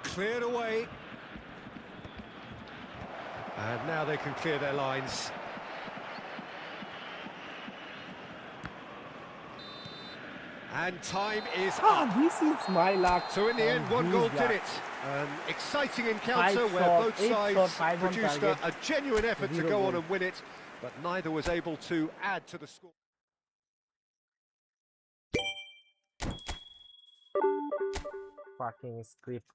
Cleared away. And now they can clear their lines. And time is up. Ah, this is my luck. So in the end, And one his goal luck. did it. An exciting encounter Five where shot, both 8 sides shot, 5 on produced target, a genuine effort to 0 go on goal. and win it, but neither was able to add to the score. Fucking script.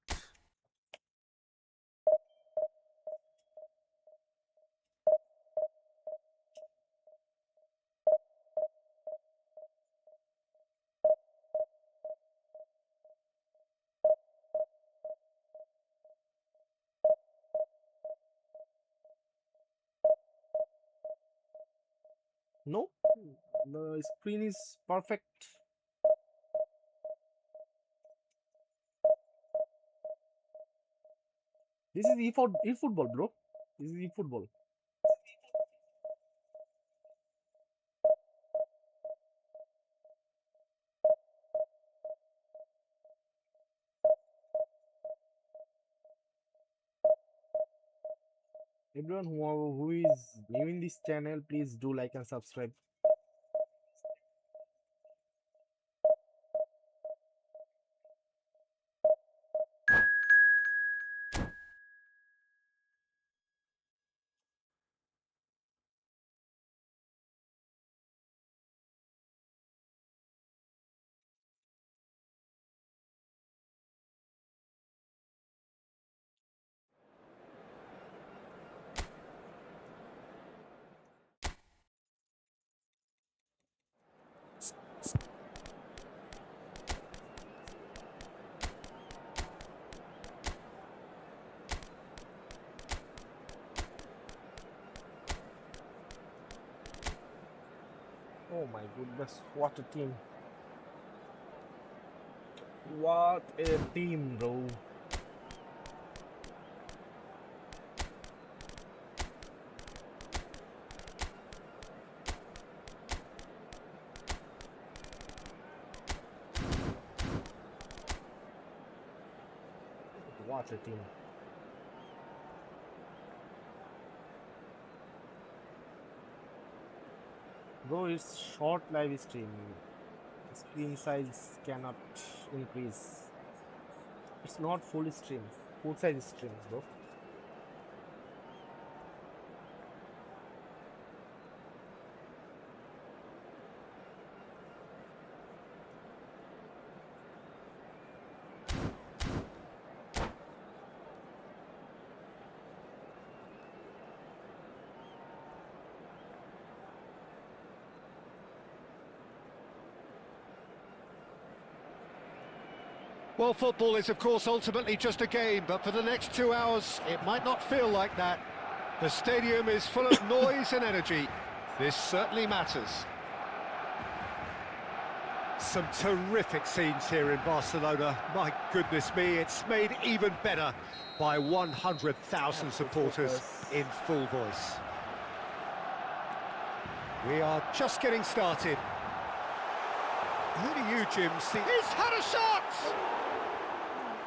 No, the screen is perfect. This is eFootball, bro. This is eFootball. Everyone who is new in this channel, please do like and subscribe. Oh my goodness, what a team. What a team, bro. What a team. Bro, it's short live stream. Screen size cannot increase. It's not full stream. Full size stream, bro. Well, football is, of course, ultimately just a game, but for the next 2 hours, it might not feel like that. The stadium is full of noise and energy. This certainly matters. Some terrific scenes here in Barcelona. My goodness me, it's made even better by 100,000 supporters in full voice. We are just getting started. Who do you, Jim, see? He's had a shot!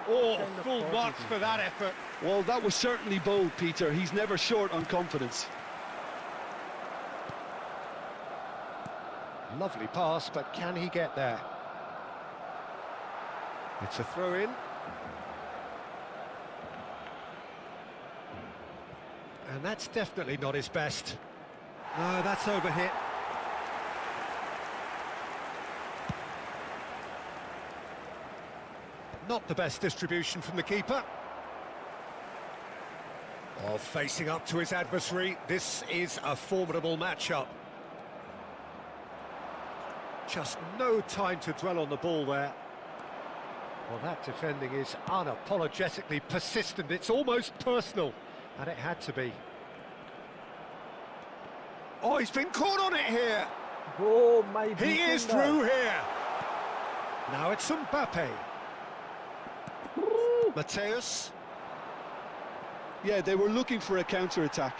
Oh, full marks for that effort. Well, that was certainly bold, Peter. He's never short on confidence. Lovely pass, but can he get there? It's a throw-in. And that's definitely not his best. No, that's overhit. Not the best distribution from the keeper. Oh, facing up to his adversary, this is a formidable matchup. Just no time to dwell on the ball there. Well, that defending is unapologetically persistent. It's almost personal, and it had to be. Oh, he's been caught on it here. Oh my He defender. is through here. Now it's Mbappe. Mateus. Yeah, they were looking for a counter-attack.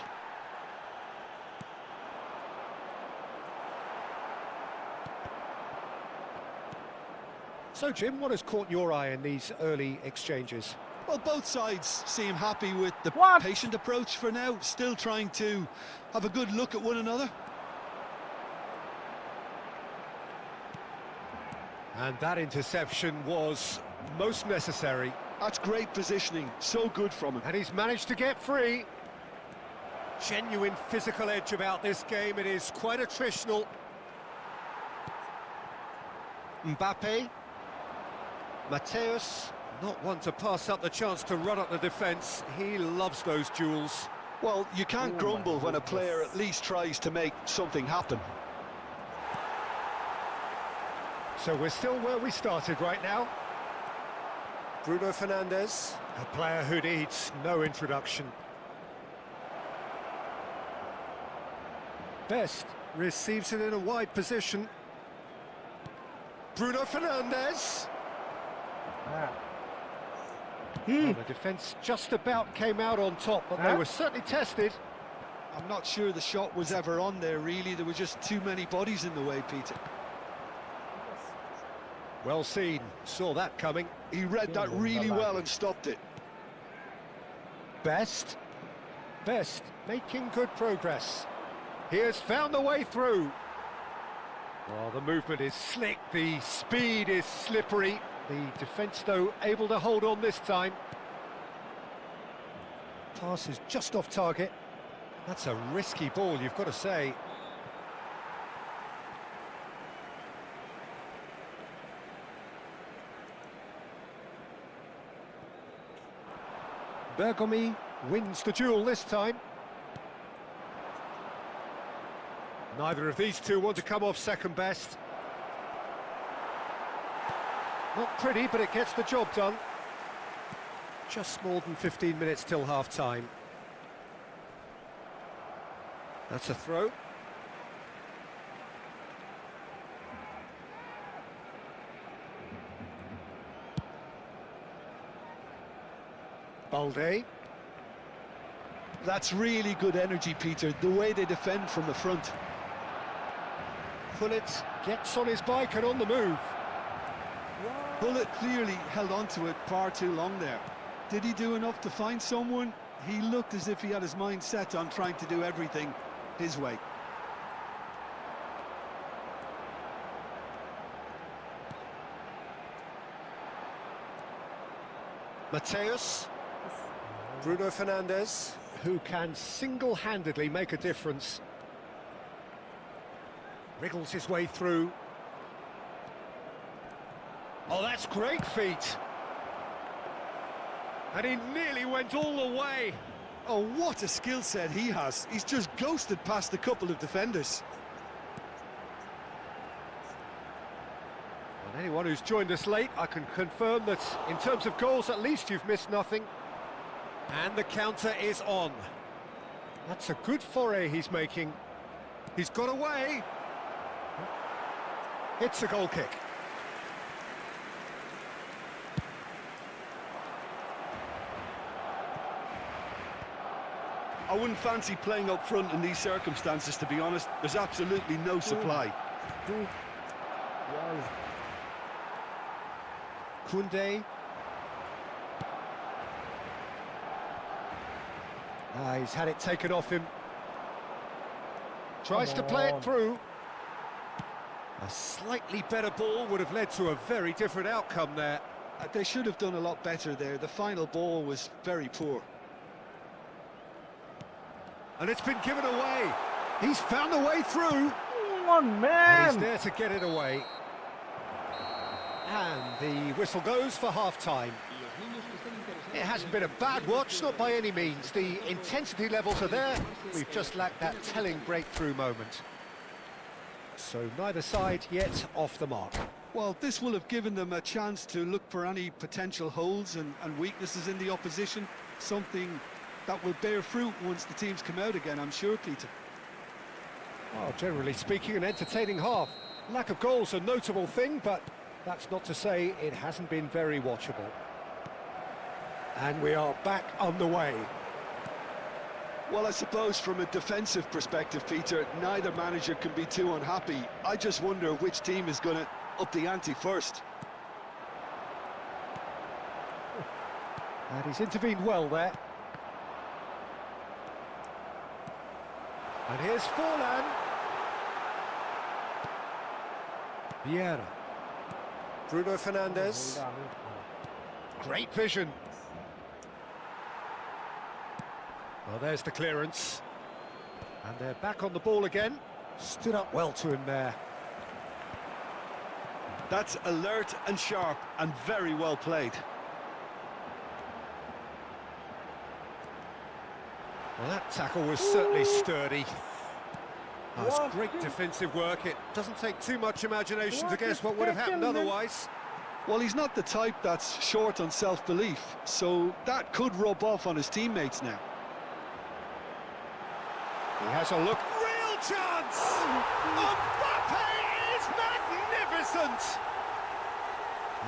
So, Jim, what has caught your eye in these early exchanges? Well, both sides seem happy with the What? patient approach for now, still trying to have a good look at one another. And that interception was most necessary. That's great positioning, so good from him. And he's managed to get free. Genuine physical edge about this game. It is quite attritional. Mbappe. Mateus. Not one to pass up the chance to run up the defence. He loves those duels. Well, you can't grumble when a player at least tries to make something happen. So we're still where we started right now. Bruno Fernandes, a player who needs no introduction. Best receives it in a wide position. Bruno Fernandes. Well, the defence just about came out on top, but they were certainly tested. I'm not sure the shot was ever on there, really. There were just too many bodies in the way, Peter. Well seen, saw that coming. He read that really well and stopped it. Best making good progress. He has found the way through. Well, the movement is slick, the speed is slippery. The defence, though, able to hold on this time. Pass is just off target. That's a risky ball, you've got to say. Bergomi wins the duel this time. Neither of these two want to come off second best. Not pretty, but it gets the job done. Just more than 15 minutes till half-time. That's a throw. Balde. That's really good energy, Peter, the way they defend from the front. Pullet gets on his bike and on the move. Bullet clearly held on to it far too long there. Did he do enough to find someone? He looked as if he had his mind set on trying to do everything his way. Mateus. Bruno Fernandes, who can single-handedly make a difference. Wriggles his way through. Oh, that's great feet. And he nearly went all the way. Oh, what a skill set he has. He's just ghosted past a couple of defenders. And anyone who's joined us late, I can confirm that in terms of goals, at least you've missed nothing. And the counter is on. That's a good foray he's making. He's got away. It's a goal kick. I wouldn't fancy playing up front in these circumstances, to be honest. There's absolutely no supply. Koundé. He's had it taken off him. Tries to play it through. A slightly better ball would have led to a very different outcome there. They should have done a lot better there. The final ball was very poor. And it's been given away. He's found a way through. Come on, man! And he's there to get it away. And the whistle goes for half-time. It hasn't been a bad watch, not by any means. The intensity levels are there. We've just lacked that telling breakthrough moment. So neither side yet off the mark. Well, this will have given them a chance to look for any potential holes and weaknesses in the opposition. Something that will bear fruit once the teams come out again, I'm sure, Peter. Well, generally speaking, an entertaining half. Lack of goals a notable thing, but that's not to say it hasn't been very watchable. And we are back underway. Well, I suppose from a defensive perspective, Peter, neither manager can be too unhappy. I just wonder which team is going to up the ante first. And he's intervened well there. And here's Forlan. Vieira. Bruno Fernandes. Great vision. Well, there's the clearance. And they're back on the ball again. Stood up well to him there. That's alert and sharp and very well played. Well, that tackle was certainly sturdy. That's great defensive work. It doesn't take too much imagination to guess what would have happened otherwise. Well, he's not the type that's short on self-belief, so that could rub off on his teammates now. He has a look. Real chance! Mbappe is magnificent!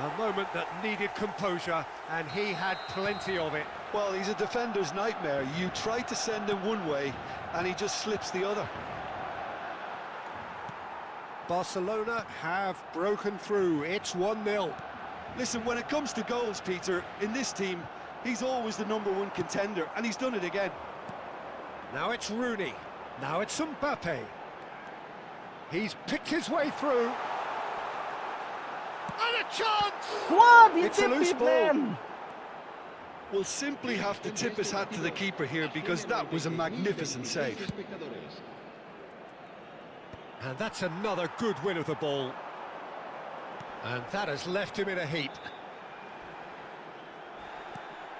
A moment that needed composure, and he had plenty of it. Well, he's a defender's nightmare. You try to send him one way, and he just slips the other. Barcelona have broken through. It's 1-0. Listen, when it comes to goals, Peter, in this team, he's always the #1 contender, and he's done it again. Now it's Rooney. Now it's Mbappe. He's picked his way through. And a chance! What? It's a loose ball. We'll simply have to tip his hat to the keeper here because that was a magnificent save. And that's another good win of the ball. And that has left him in a heap.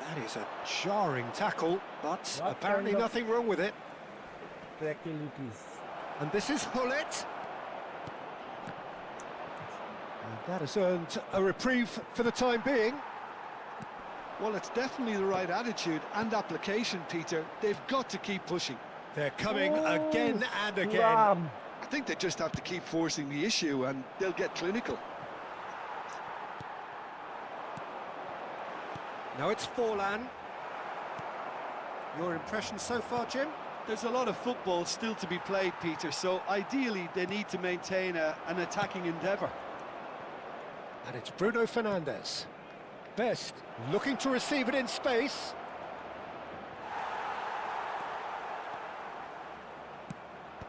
That is a jarring tackle, but apparently nothing wrong with it. And this is Hullet. And that has earned a reprieve for the time being. Well, it's definitely the right attitude and application, Peter. They've got to keep pushing. They're coming again and again. I think they just have to keep forcing the issue and they'll get clinical. Now it's Forlan. Your impression so far, Jim? There's a lot of football still to be played, Peter, so ideally they need to maintain an attacking endeavour. And it's Bruno Fernandes. Best looking to receive it in space.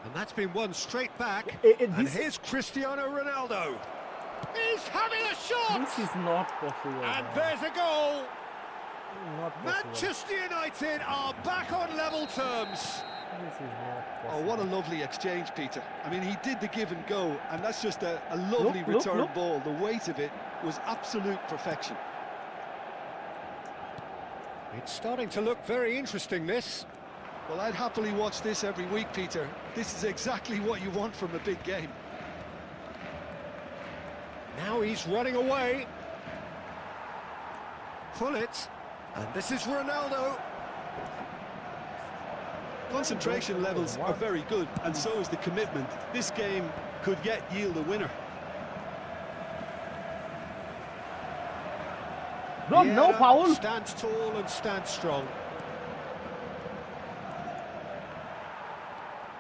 And that's been won straight back. And here's Cristiano Ronaldo. He's having a shot! This is not possible. And there's a goal! Not possible. Manchester United are back on level terms. This is not possible. Oh, what a lovely exchange, Peter. I mean, he did the give and go, and that's just a lovely return ball. The weight of it was absolute perfection. It's starting to look very interesting, this. Well, I'd happily watch this every week, Peter. This is exactly what you want from a big game. Now he's running away. Pull it. And this is Ronaldo. Concentration levels are very good, and so is the commitment. This game could yet yield a winner. No foul. Stands tall and stands strong.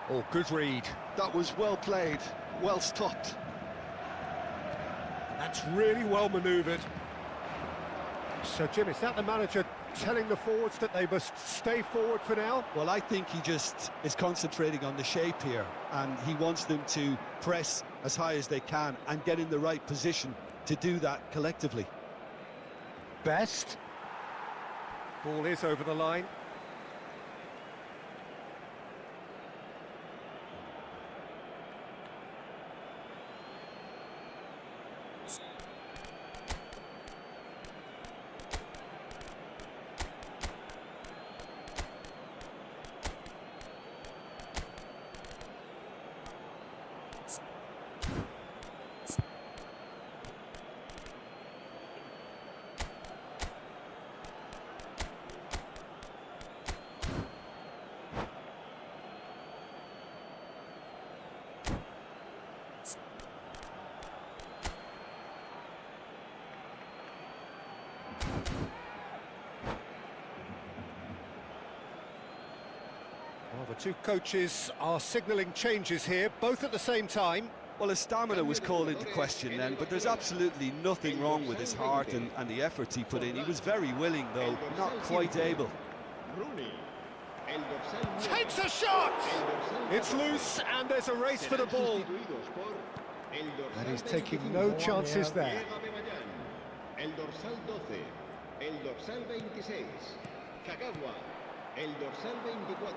Oh, good read. That was well played, well stopped. That's really well manoeuvred. So, Jim, is that the manager telling the forwards that they must stay forward for now? Well, I think he just is concentrating on the shape here, and he wants them to press as high as they can and get in the right position to do that collectively. Best. Ball is over the line. Well, the two coaches are signalling changes here, both at the same time. Well, his stamina was called into question then, but there's absolutely nothing wrong with his heart and the efforts he put in. He was very willing, though, not quite able. Takes a shot! It's loose, and there's a race for the ball. And he's taking no chances there. el dorsal 26. Kagawa, el dorsal 24.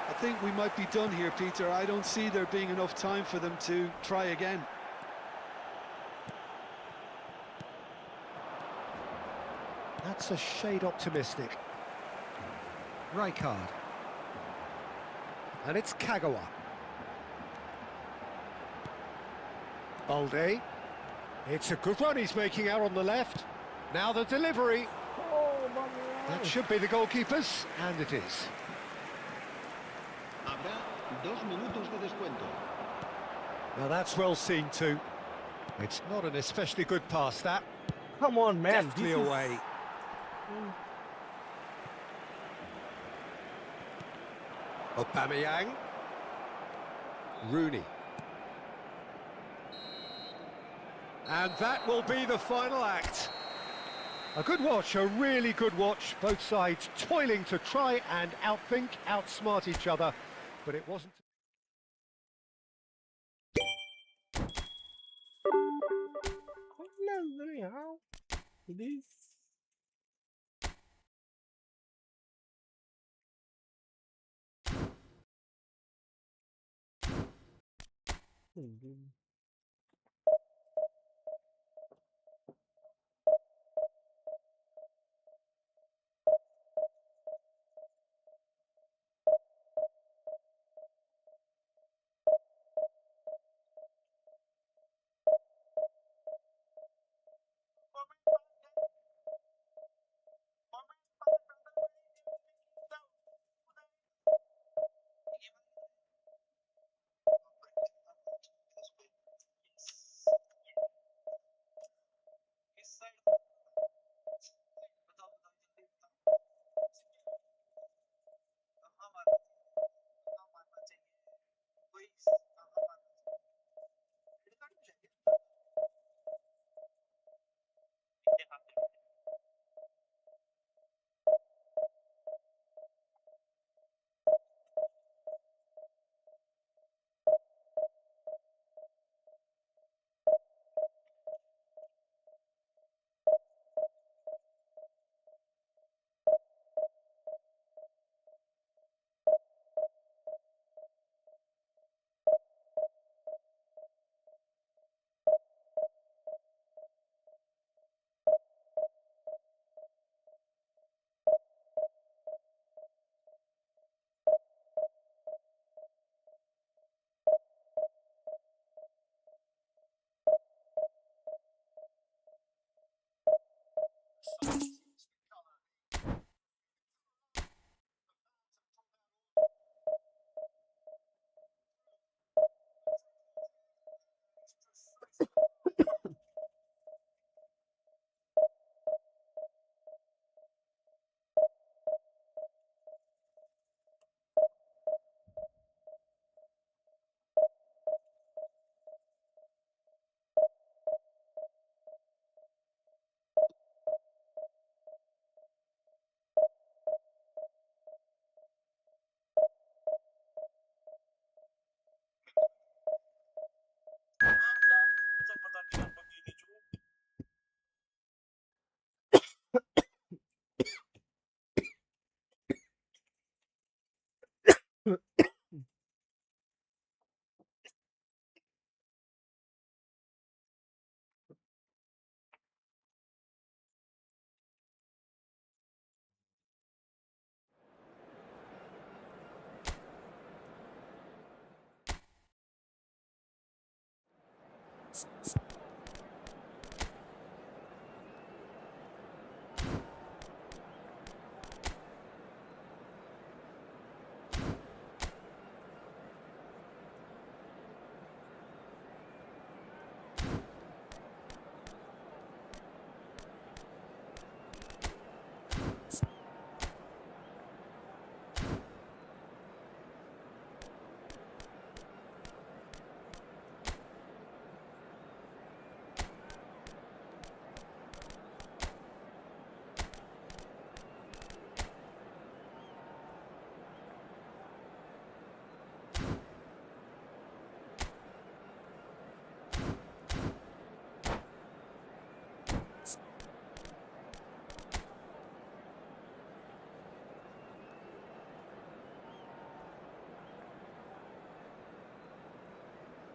I think we might be done here, Peter. I don't see there being enough time for them to try again. That's a shade optimistic. Rijkaard. And it's Kagawa. Balde. It's a good run he's making out on the left. Now the delivery. Oh, Bamiyang. That should be the goalkeeper's, and it is. Habrá 2 minutos de descuento. Now that's well seen too. It's not an especially good pass, that. Come on, man. Deftly this is- away. Aubameyang. Rooney. And that will be the final act. A good watch, a really good watch. Both sides toiling to try and outthink, outsmart each other. But it wasn't... How? This.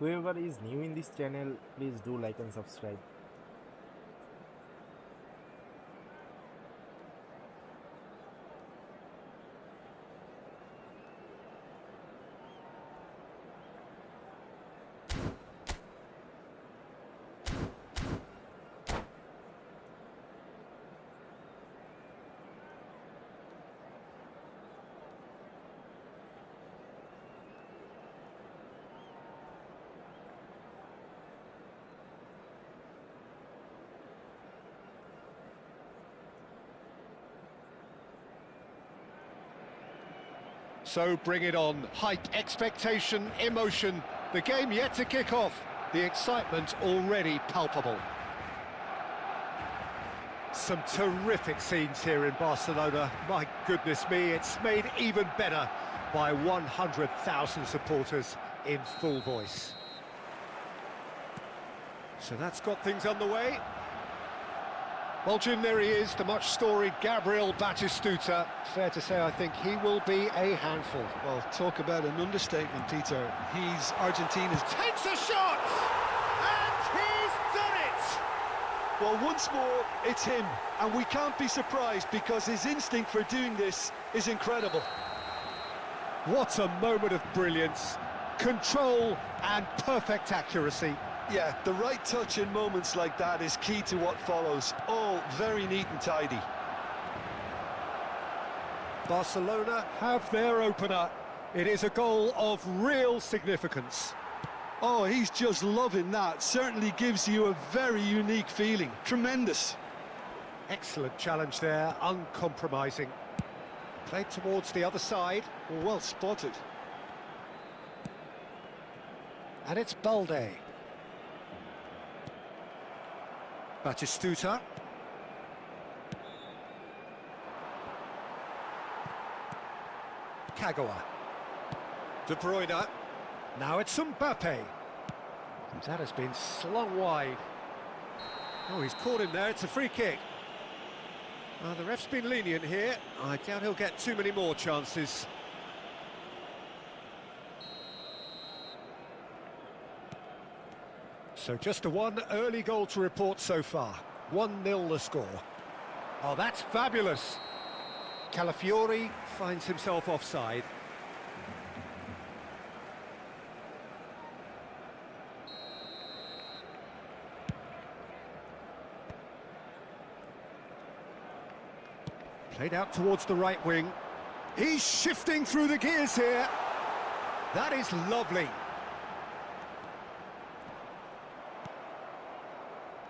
Whoever is new in this channel, please do like and subscribe. So bring it on. Hype, expectation, emotion. The game yet to kick off. The excitement already palpable. Some terrific scenes here in Barcelona. My goodness me, it's made even better by 100,000 supporters in full voice. So that's got things underway. Well, Jim, there he is, the much-storied Gabriel Batistuta. Fair to say, I think he will be a handful. Well, talk about an understatement, Peter. He's Argentina's... Takes a shot! And he's done it! Well, once more, it's him. And we can't be surprised because his instinct for doing this is incredible. What a moment of brilliance. Control and perfect accuracy. Yeah, the right touch in moments like that is key to what follows. All very neat and tidy. Barcelona have their opener. It is a goal of real significance. Oh, he's just loving that. Certainly gives you a very unique feeling. Tremendous. Excellent challenge there, uncompromising. Played towards the other side. Well spotted. And it's Balde. Batistuta. Kagawa. De Bruyne. Now it's Mbappe. That has been slung wide. Oh, he's caught him there. It's a free kick. The ref's been lenient here. I doubt he'll get too many more chances. So just the one early goal to report so far. 1-0 the score. Oh, that's fabulous. Calafiori finds himself offside. Played out towards the right wing. He's shifting through the gears here. That is lovely.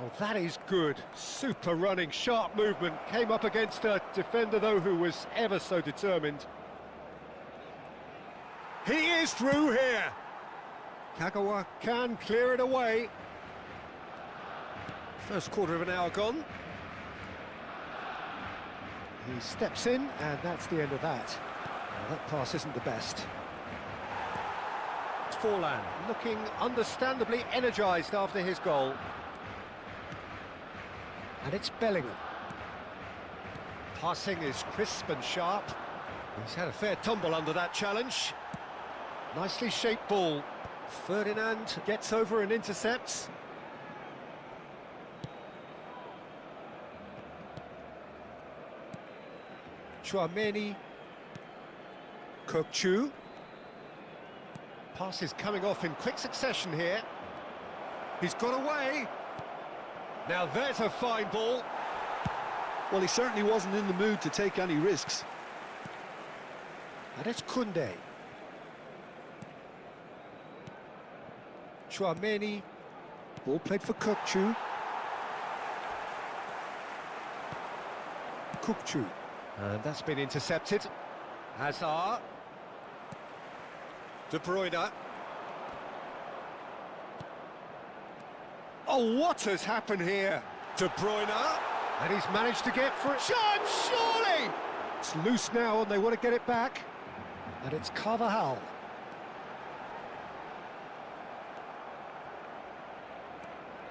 Oh, that is good. Super running, sharp movement. Came up against a defender, though, who was ever so determined. He is through here. Kagawa can clear it away. First quarter of an hour gone. He steps in, and that's the end of that. Well, that pass isn't the best. It's Forlan, looking understandably energised after his goal. And it's Bellingham. Passing is crisp and sharp. He's had a fair tumble under that challenge. Nicely shaped ball. Ferdinand gets over and intercepts. Chouameni. Kokchu. Pass is coming off in quick succession here. He's got away. Now there's a fine ball. Well, he certainly wasn't in the mood to take any risks. And it's Koundé. Chouameni. Ball played for Kokchu. Kokchu. And that's been intercepted. Hazard. De Bruyne. Oh, what has happened here? De Bruyne. And he's managed to get for it. Chance, surely! It's loose now and they want to get it back. And it's Carvajal.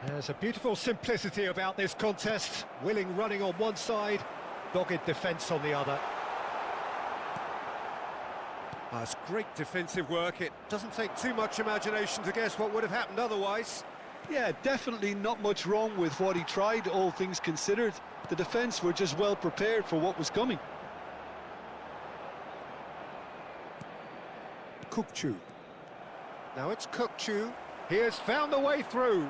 There's a beautiful simplicity about this contest. Willing running on one side, dogged defence on the other. That's great defensive work. It doesn't take too much imagination to guess what would have happened otherwise. Yeah, definitely not much wrong with what he tried, all things considered. The defence were just well prepared for what was coming. Kukçu. Now it's Kukçu. He has found a way through.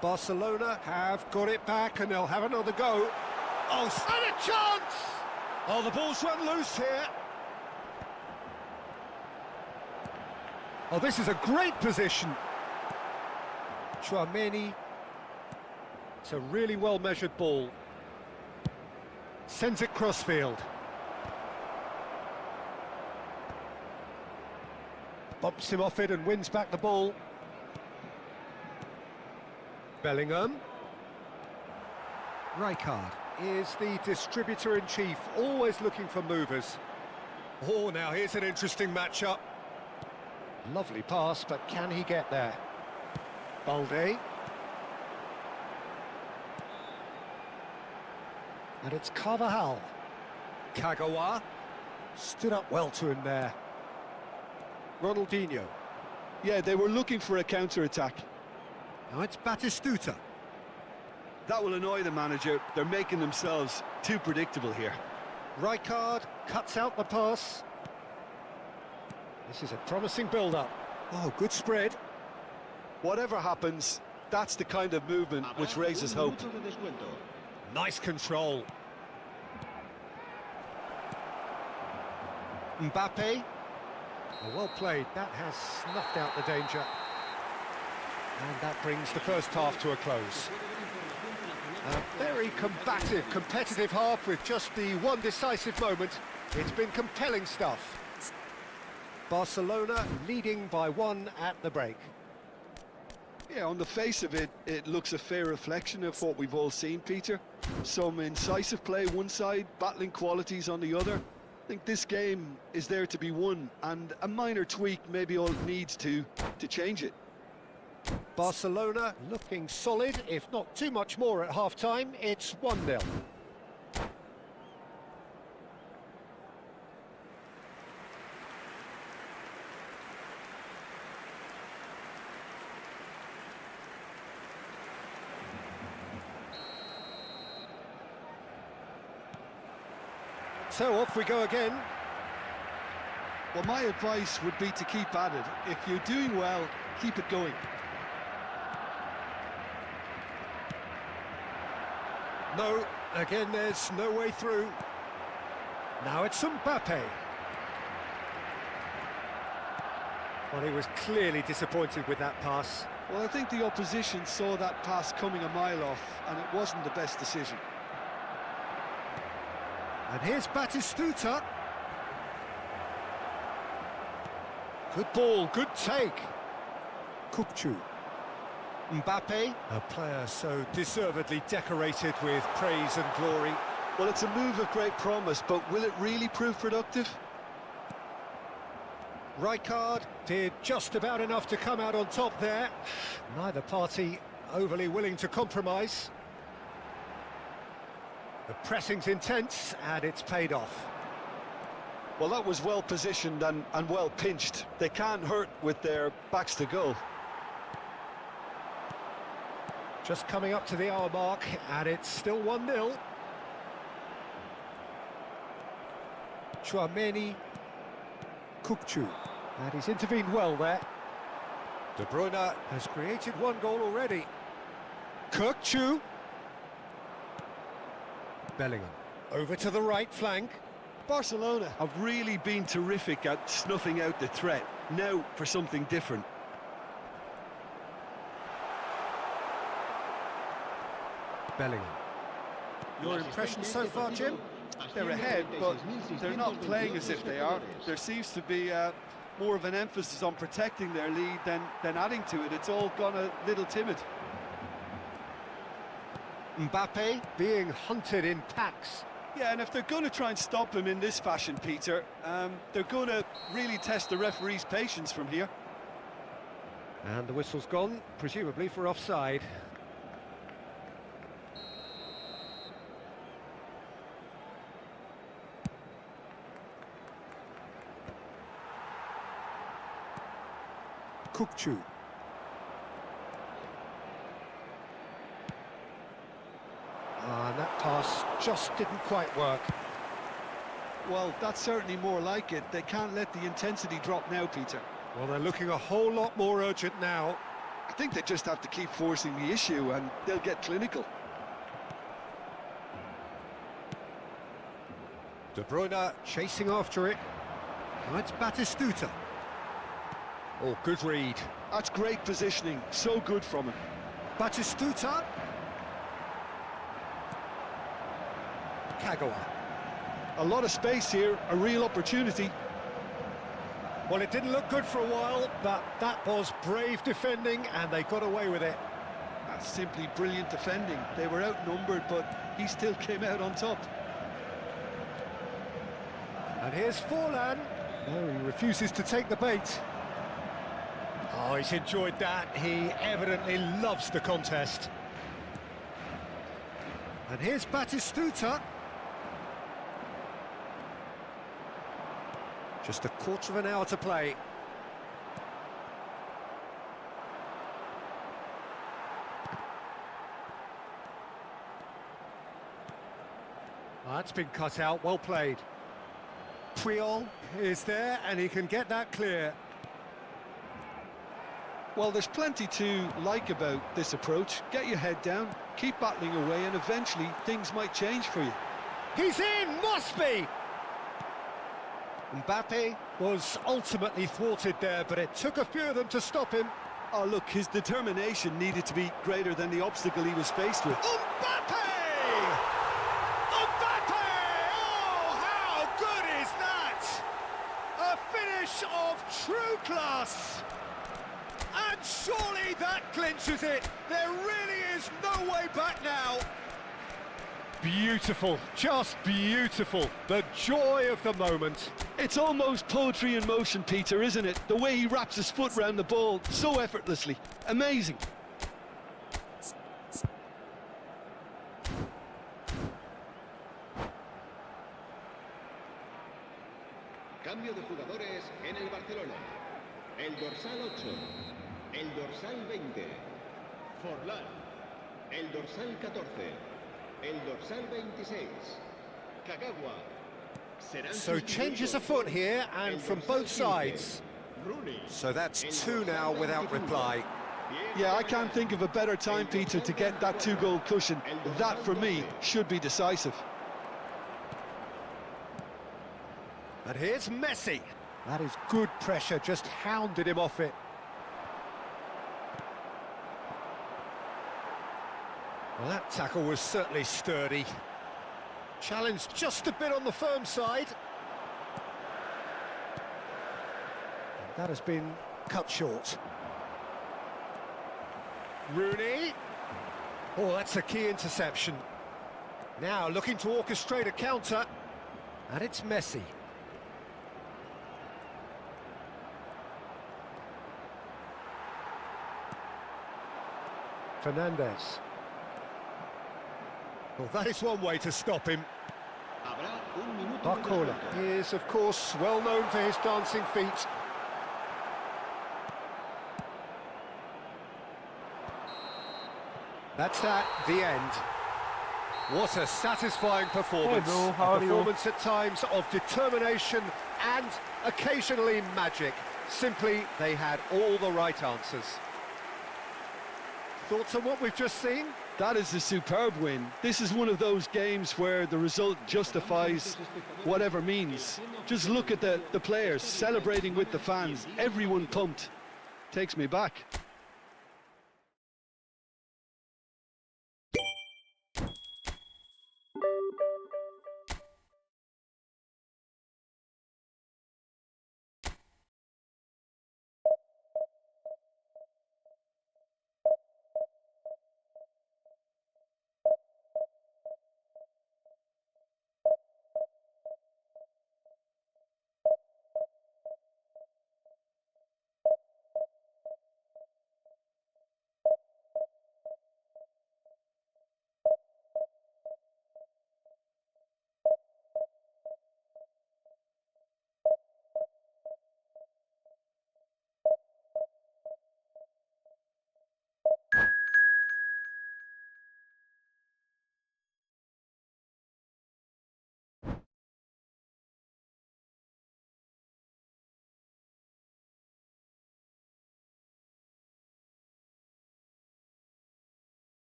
Barcelona have got it back and they'll have another go. Oh, and a chance! Oh, the ball's run loose here. Oh, this is a great position. Chouameni. It's a really well-measured ball. Sends it crossfield. Bumps him off it and wins back the ball. Bellingham. Rijkaard is the distributor-in-chief, always looking for movers. Oh, now here's an interesting matchup. Lovely pass, but can he get there? Balde. And it's Carvajal. Kagawa. Stood up well to him there. Ronaldinho. Yeah, they were looking for a counter-attack. Now it's Batistuta. That will annoy the manager. They're making themselves too predictable here. Rijkaard cuts out the pass. This is a promising build-up. Oh, good spread. Whatever happens, that's the kind of movement which raises hope. Nice control. Mbappe. Oh, well played. That has snuffed out the danger. And that brings the first half to a close. A very combative, competitive half with just the one decisive moment. It's been compelling stuff. Barcelona leading by 1 at the break. Yeah, on the face of it, it looks a fair reflection of what we've all seen, Peter. Some incisive play one side, battling qualities on the other. I think this game is there to be won, and a minor tweak maybe all it needs to change it. Barcelona looking solid, if not too much more at half-time. It's 1-0. So off we go again. Well, my advice would be to keep at it. If you're doing well, keep it going. No, again there's no way through. Now it's Mbappe. Well, he was clearly disappointed with that pass. Well, I think the opposition saw that pass coming a mile off, and it wasn't the best decision. And here's Batistuta. Good ball, good take. Kukçu. Mbappe, a player so deservedly decorated with praise and glory. Well, it's a move of great promise, but will it really prove productive? Rijkaard did just about enough to come out on top there. Neither party overly willing to compromise. The pressing's intense, and it's paid off. Well, that was well positioned and well pinched. They can't hurt with their backs to goal. Just coming up to the hour mark, and it's still 1-0. Chouameni. Kukçu. And he's intervened well there. De Bruyne has created 1 goal already. Kukçu. Bellingham. Over to the right flank. Barcelona have really been terrific at snuffing out the threat. Now for something different. Bellingham. Your impression so far, Jim? They're ahead, but they're not playing as if they are. There seems to be more of an emphasis on protecting their lead than adding to it. It's all gone a little timid. Mbappe being hunted in packs. Yeah, and if they're going to try and stop him in this fashion, Peter, they're going to really test the referee's patience from here. And the whistle's gone, presumably for offside. Kukçu. And that pass just didn't quite work. Well, that's certainly more like it. They can't let the intensity drop now, Peter. Well, they're looking a whole lot more urgent now. I think they just have to keep forcing the issue and they'll get clinical. De Bruyne chasing after it. Now it's Batistuta. Oh, good read. That's great positioning. So good from him. Batistuta. Kagawa. A lot of space here, a real opportunity. Well, it didn't look good for a while, but that was brave defending and they got away with it. That's simply brilliant defending. They were outnumbered, but he still came out on top. And here's Forlan. No, he refuses to take the bait. Oh, he's enjoyed that. He evidently loves the contest. And here's Batistuta. Just a quarter of an hour to play. That's been cut out, well played. Puyol is there and he can get that clear. Well, there's plenty to like about this approach. Get your head down, keep battling away, and eventually things might change for you. He's in, must be! Mbappe was ultimately thwarted there, but it took a few of them to stop him. Oh, look, his determination needed to be greater than the obstacle he was faced with. Mbappe! Mbappe! Oh, how good is that? A finish of true class. And surely that clinches it. There really is no way back now. Beautiful, just beautiful. The joy of the moment. It's almost poetry in motion, Peter, isn't it? The way he wraps his foot round the ball so effortlessly. Amazing. Cambio de jugadores en el Barcelona. El dorsal 8, el dorsal 20, Forlán. El dorsal 14, el dorsal 26, Kagawa. So changes afoot here and from both sides. So that's two now without reply. Yeah, I can't think of a better time, Peter, to get that two-goal cushion. That, for me, should be decisive. And here's Messi. That is good pressure, just hounded him off it. Well, that tackle was certainly sturdy. Challenge just a bit on the firm side. And that has been cut short. Rooney. Oh, that's a key interception. Now looking to orchestrate a counter. And it's Messi. Fernandez. Well, that is one way to stop him. Barcola is, of course, well known for his dancing feet. That's that, the end. What a satisfying performance. Hey bro, how a are you? performance at times of determination and occasionally magic. Simply, they had all the right answers. Thoughts on what we've just seen? That is a superb win. This is one of those games where the result justifies whatever means. Just look at the players celebrating with the fans. Everyone pumped. Takes me back.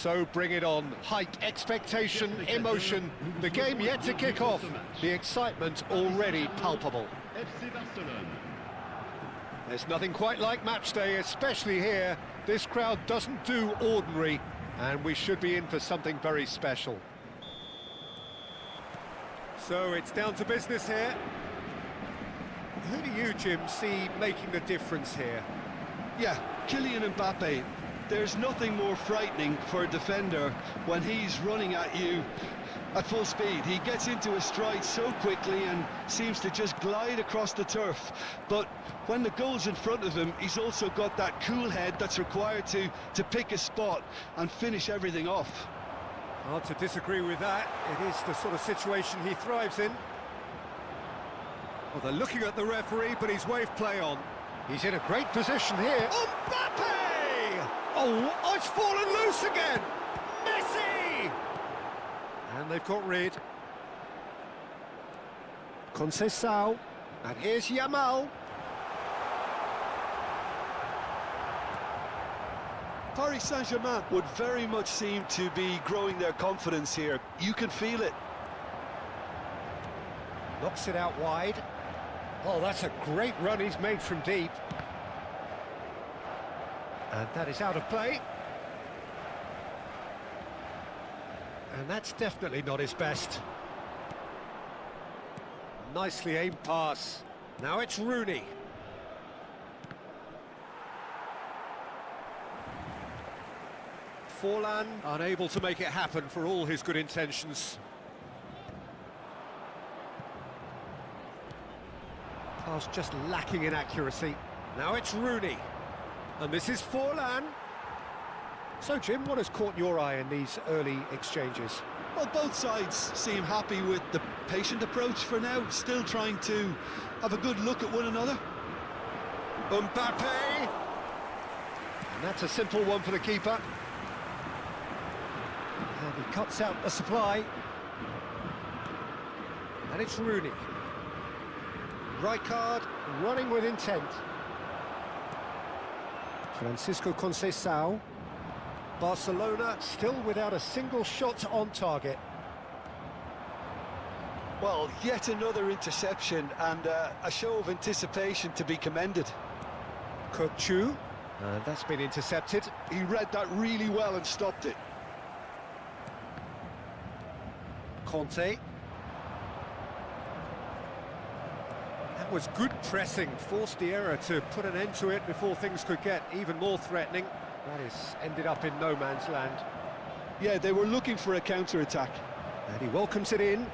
So bring it on. Hype, expectation, emotion. The game yet to kick off. The excitement already palpable. FC Barcelone. There's nothing quite like match day, especially here. This crowd doesn't do ordinary, and we should be in for something very special. So it's down to business here. Who do you, Jim, see making the difference here? Yeah, Kylian Mbappe. There's nothing more frightening for a defender when he's running at you at full speed. He gets into a stride so quickly and seems to just glide across the turf. But when the goal's in front of him, he's also got that cool head that's required to pick a spot and finish everything off. Hard to disagree with that. It is the sort of situation he thrives in. Well, they're looking at the referee, but he's waved play on. He's in a great position here. Mbappe! Oh, it's fallen loose again! Messi! And they've got rid. Conceição. And here's Yamal. Paris Saint-Germain would very much seem to be growing their confidence here. You can feel it. Knocks it out wide. Oh, that's a great run he's made from deep. And that is out of play. And that's definitely not his best. Nicely aimed pass. Now it's Rooney. Forlan unable to make it happen for all his good intentions. Pass just lacking in accuracy. Now it's Rooney. And this is Forlan. So, Jim, what has caught your eye in these early exchanges? Well, both sides seem happy with the patient approach for now, still trying to have a good look at one another. Mbappe! And that's a simple one for the keeper. And he cuts out the supply. And it's Rooney. Rijkaard running with intent. Francisco Conceição. Barcelona still without a single shot on target. Well, yet another interception and a show of anticipation to be commended. Kökçü. And that's been intercepted. He read that really well and stopped it. Conte. That was good pressing, forced the error to put an end to it before things could get even more threatening. That has ended up in no man's land. Yeah, they were looking for a counter-attack. And he welcomes it in.